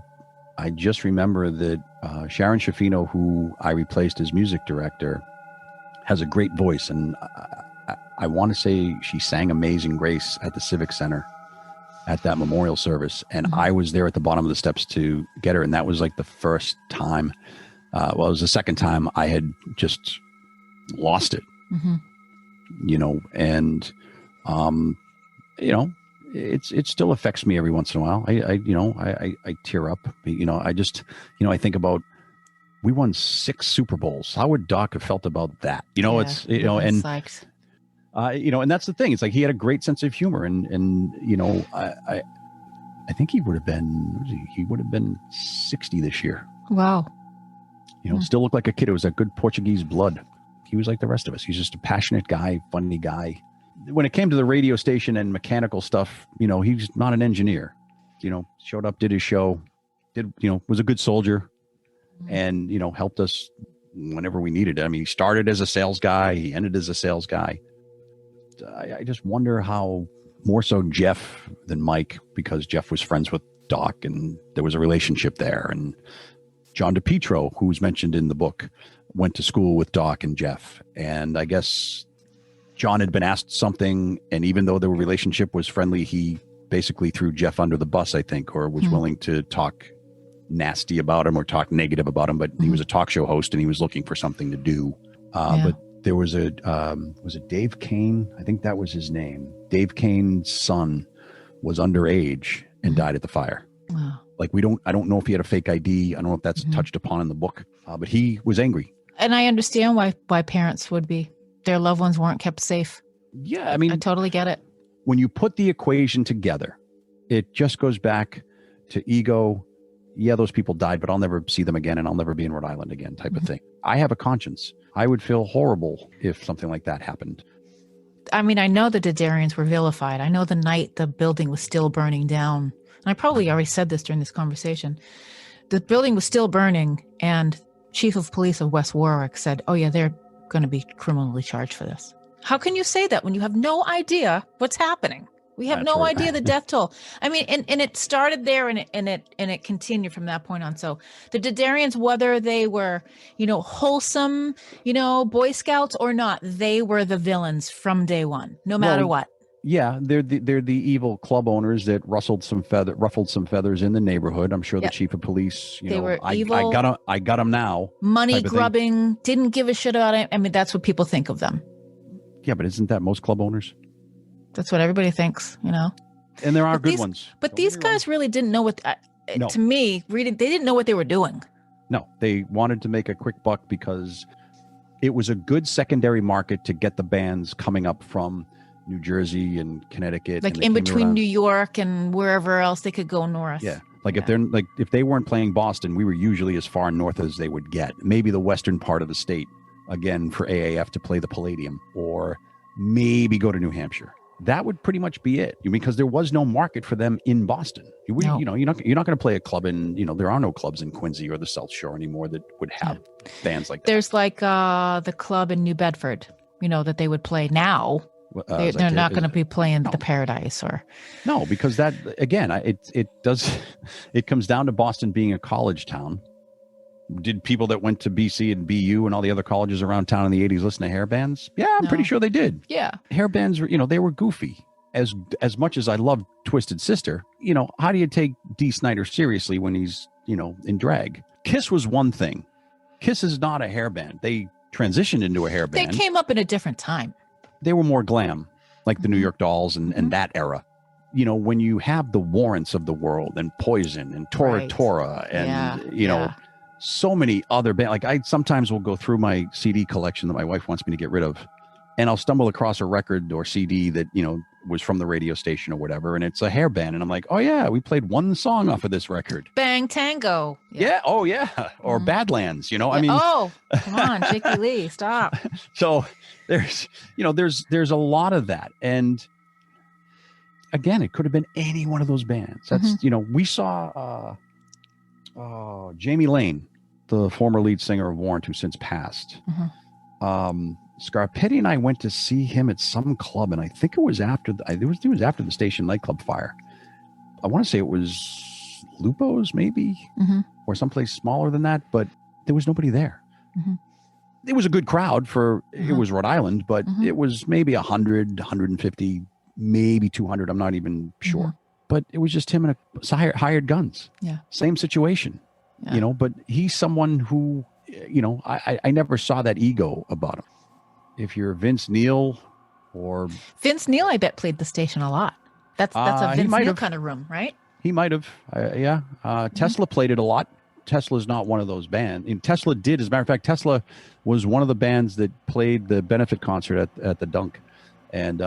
just remember that Sharon Shafino, who I replaced as music director, has a great voice, and I want to say she sang Amazing Grace at the Civic Center at that memorial service. And I was there at the bottom of the steps to get her. And that was like the first time, it was the second time I had just lost it, and, it still affects me every once in a while. I tear up, I think about, we won 6 Super Bowls. How would Doc have felt about that? Psyched. And that's the thing. It's like he had a great sense of humor, and I think he would have been 60 this year. Wow. Still looked like a kid. It was that good Portuguese blood. He was like the rest of us. He's just a passionate guy, funny guy. When it came to the radio station and mechanical stuff, he's not an engineer. Showed up, did his show, was a good soldier, and helped us whenever we needed it. I mean, he started as a sales guy, he ended as a sales guy. I just wonder how more so Jeff than Mike, because Jeff was friends with Doc and there was a relationship there. And John DePietro, who's mentioned in the book, went to school with Doc and Jeff. And I guess John had been asked something, and even though the relationship was friendly, he basically threw Jeff under the bus, I think, or was willing to talk nasty about him or talk negative about him. But he was a talk show host and he was looking for something to do. But there was was it Dave Kane? I think that was his name. Dave Kane's son was underage and died at the fire. Wow. Like I don't know if he had a fake ID. I don't know if that's touched upon in the book, but he was angry. And I understand why parents would be. Their loved ones weren't kept safe. Yeah. I mean, I totally get it. When you put the equation together, it just goes back to ego. Yeah, those people died, but I'll never see them again and I'll never be in Rhode Island again type of thing. I have a conscience. I would feel horrible if something like that happened. I mean, I know the Didarians were vilified. I know the night the building was still burning down. And I probably already said this during this conversation. The building was still burning, and Chief of Police of West Warwick said, oh, yeah, they're going to be criminally charged for this. How can you say that when you have no idea what's happening? We have no idea the death toll. I mean, and it started there, and it continued from that point on. So the Didarians, whether they were, wholesome, Boy Scouts or not, they were the villains from day one, no matter what. Yeah, they're the evil club owners that ruffled some feathers in the neighborhood. I'm sure the chief of police, they were evil. I got them now. Money grubbing, didn't give a shit about it. I mean, that's what people think of them. Yeah, but isn't that most club owners? That's what everybody thinks, And there are good ones. But these guys really didn't know what, No. To me, reading, they didn't know what they were doing. No, they wanted to make a quick buck because it was a good secondary market to get the bands coming up from New Jersey and Connecticut. Like in between New York and wherever else they could go north. Yeah. If they weren't playing Boston, we were usually as far north as they would get. Maybe the western part of the state, again, for AAF to play the Palladium, or maybe go to New Hampshire. That would pretty much be it, because there was no market for them in Boston. You're not going to play a club in, there are no clubs in Quincy or the South Shore anymore that would have bands like that. There's like the club in New Bedford, that they would play now. They're not going to be playing the Paradise or. No, because that, again, it comes down to Boston being a college town. Did people that went to BC and BU and all the other colleges around town in the 80s listen to hair bands? Yeah, I'm pretty sure they did. Yeah. Hair bands were, they were goofy. As much as I loved Twisted Sister, how do you take Dee Snider seriously when he's, in drag? Kiss was one thing. Kiss is not a hair band. They transitioned into a hair band. They came up in a different time. They were more glam, like the New York Dolls and that era. When you have the Warrants of the world and Poison and Tora Tora and, so many other bands. Like I sometimes will go through my CD collection that my wife wants me to get rid of, and I'll stumble across a record or CD that, was from the radio station or whatever, and it's a hair band. And I'm like, oh yeah, we played one song off of this record. Bang Tango. Yeah. Oh yeah. Or Badlands, I mean. Oh, come on, Jakey Lee, stop. So there's a lot of that. And again, it could have been any one of those bands. That's, we saw Jamie Lane, the former lead singer of Warrant, who since passed. Scarpetti and I went to see him at some club, and I think it was after the station nightclub fire. I want to say it was Lupo's, maybe, or someplace smaller than that, but there was nobody there. It was a good crowd for it was Rhode Island, but it was maybe 100, 150, maybe 200. I'm not even sure. But it was just him and a hired guns. Yeah. Same situation, but he's someone who, I never saw that ego about him. If you're Vince Neil or. Vince Neil, I bet, played the station a lot. That's a Vince Neil kind of room, right? He might have. Tesla played it a lot. Tesla's not one of those bands. And Tesla did, as a matter of fact, Tesla was one of the bands that played the benefit concert at the Dunk. And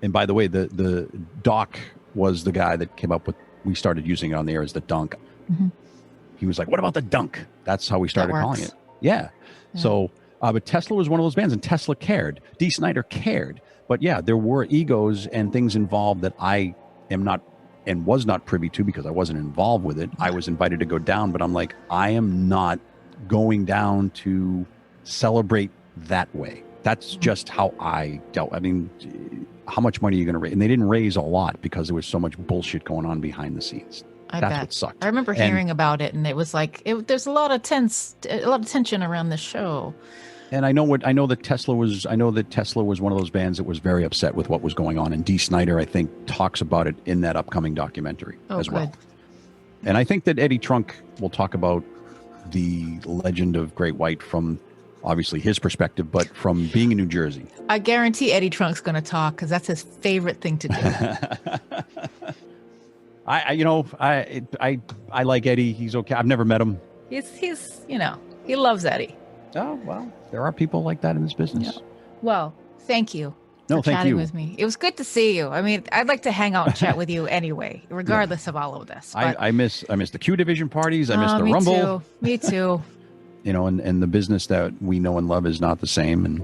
by the way, the Doc was the guy that came up with, we started using it on the air as the Dunk. He was like, what about the Dunk? That's how we started calling it. Yeah. So, but Tesla was one of those bands, and Tesla cared. Dee Snider cared. But yeah, there were egos and things involved that I am not and was not privy to because I wasn't involved with it. I was invited to go down, but I'm like, I am not going down to celebrate that way. That's just how I dealt. I mean, how much money are you going to raise? And they didn't raise a lot because there was so much bullshit going on behind the scenes. That's what sucked. I remember hearing about it, and it was like there's a lot of tension around this show. And I know that Tesla was one of those bands that was very upset with what was going on. And Dee Snider, I think, talks about it in that upcoming documentary as well. And I think that Eddie Trunk will talk about the legend of Great White from obviously his perspective, but from being in New Jersey. I guarantee Eddie Trunk's going to talk because that's his favorite thing to do. I like Eddie. He's okay. I've never met him. He's he loves Eddie. Oh, well, there are people like that in this business. Yeah. Well, thank you for chatting with me. It was good to see you. I mean, I'd like to hang out and chat with you anyway, regardless of all of this. But I miss the Q Division parties. I miss the Rumble. Me too. And the business that we know and love is not the same. And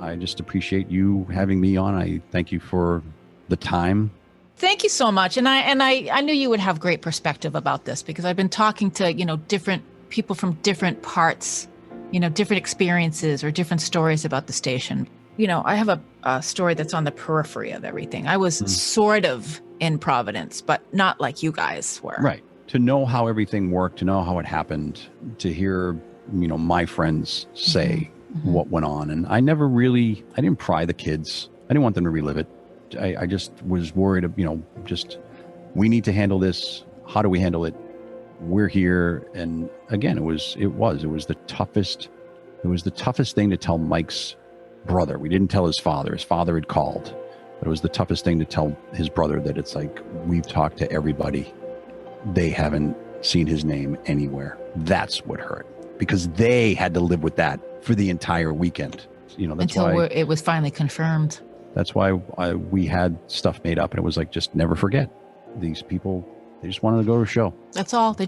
I just appreciate you having me on. I thank you for the time. Thank you so much. And I knew you would have great perspective about this because I've been talking to, different people from different parts, different experiences or different stories about the station. I have a story that's on the periphery of everything. I was sort of in Providence, but not like you guys were. Right. To know how everything worked, to know how it happened, to hear, my friends say what went on. And I didn't pry the kids. I didn't want them to relive it. I just was worried, we need to handle this. How do we handle it? We're here. And again, it was the toughest thing to tell Mike's brother. We didn't tell his father. His father had called, but it was the toughest thing to tell his brother that it's like, we've talked to everybody. They haven't seen his name anywhere. That's what hurt because they had to live with that for the entire weekend. That's until why it was finally confirmed. That's why we had stuff made up, and it was like, just never forget. These people, they just wanted to go to a show. That's all. They're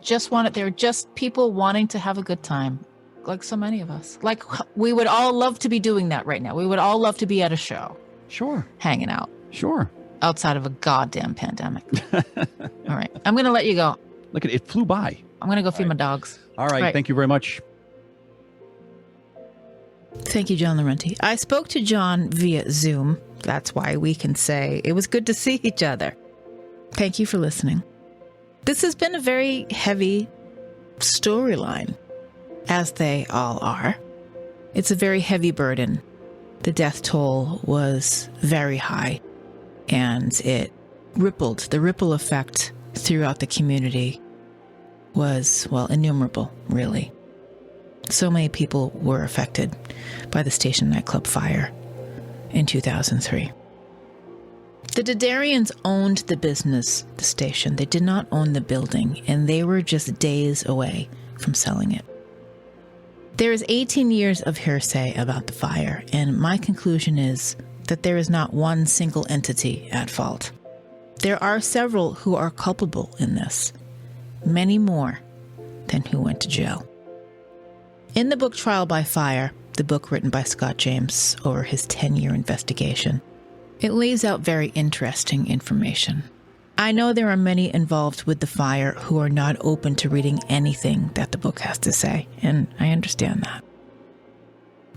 just people wanting to have a good time, like so many of us. Like, we would all love to be doing that right now. We would all love to be at a show. Sure. Hanging out. Sure. Outside of a goddamn pandemic. All right. I'm going to let you go. Look, it flew by. I'm going to go feed my dogs. All right. Thank you very much. Thank you, John Laurenti. I spoke to John via Zoom. That's why we can say it was good to see each other. Thank you for listening. This has been a very heavy storyline, as they all are. It's a very heavy burden. The death toll was very high, and it rippled. The ripple effect throughout the community was, innumerable, really. So many people were affected by the station nightclub fire in 2003. The Dedarians owned the business, the station. They did not own the building, and they were just days away from selling it. There is 18 years of hearsay about the fire, and my conclusion is that there is not one single entity at fault. There are several who are culpable in this, many more than who went to jail. In the book Trial by Fire, the book written by Scott James over his 10-year investigation, it lays out very interesting information. I know there are many involved with the fire who are not open to reading anything that the book has to say, and I understand that.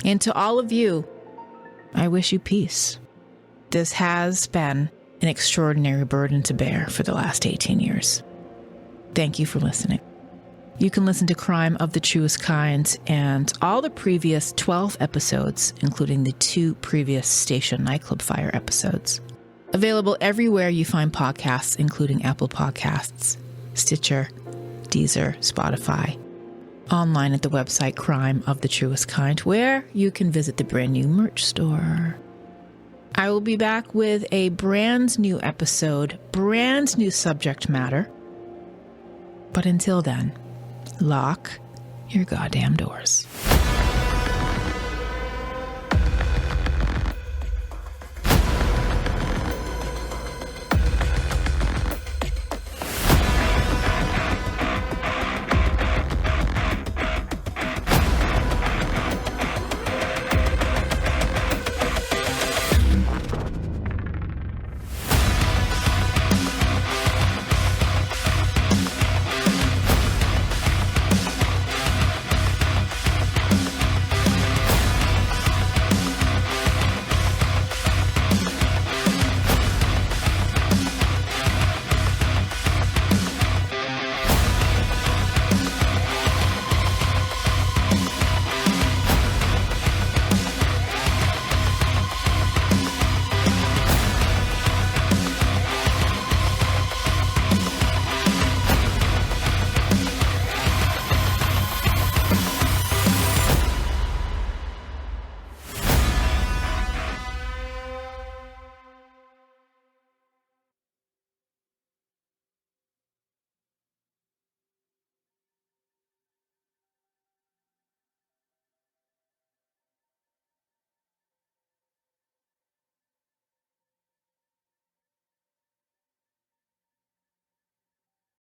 And to all of you, I wish you peace. This has been an extraordinary burden to bear for the last 18 years. Thank you for listening. You can listen to Crime of the Truest Kind and all the previous 12 episodes, including the 2 previous station nightclub fire episodes. Available everywhere you find podcasts, including Apple Podcasts, Stitcher, Deezer, Spotify. Online at the website Crime of the Truest Kind, where you can visit the brand new merch store. I will be back with a brand new episode, brand new subject matter. But until then, lock your goddamn doors.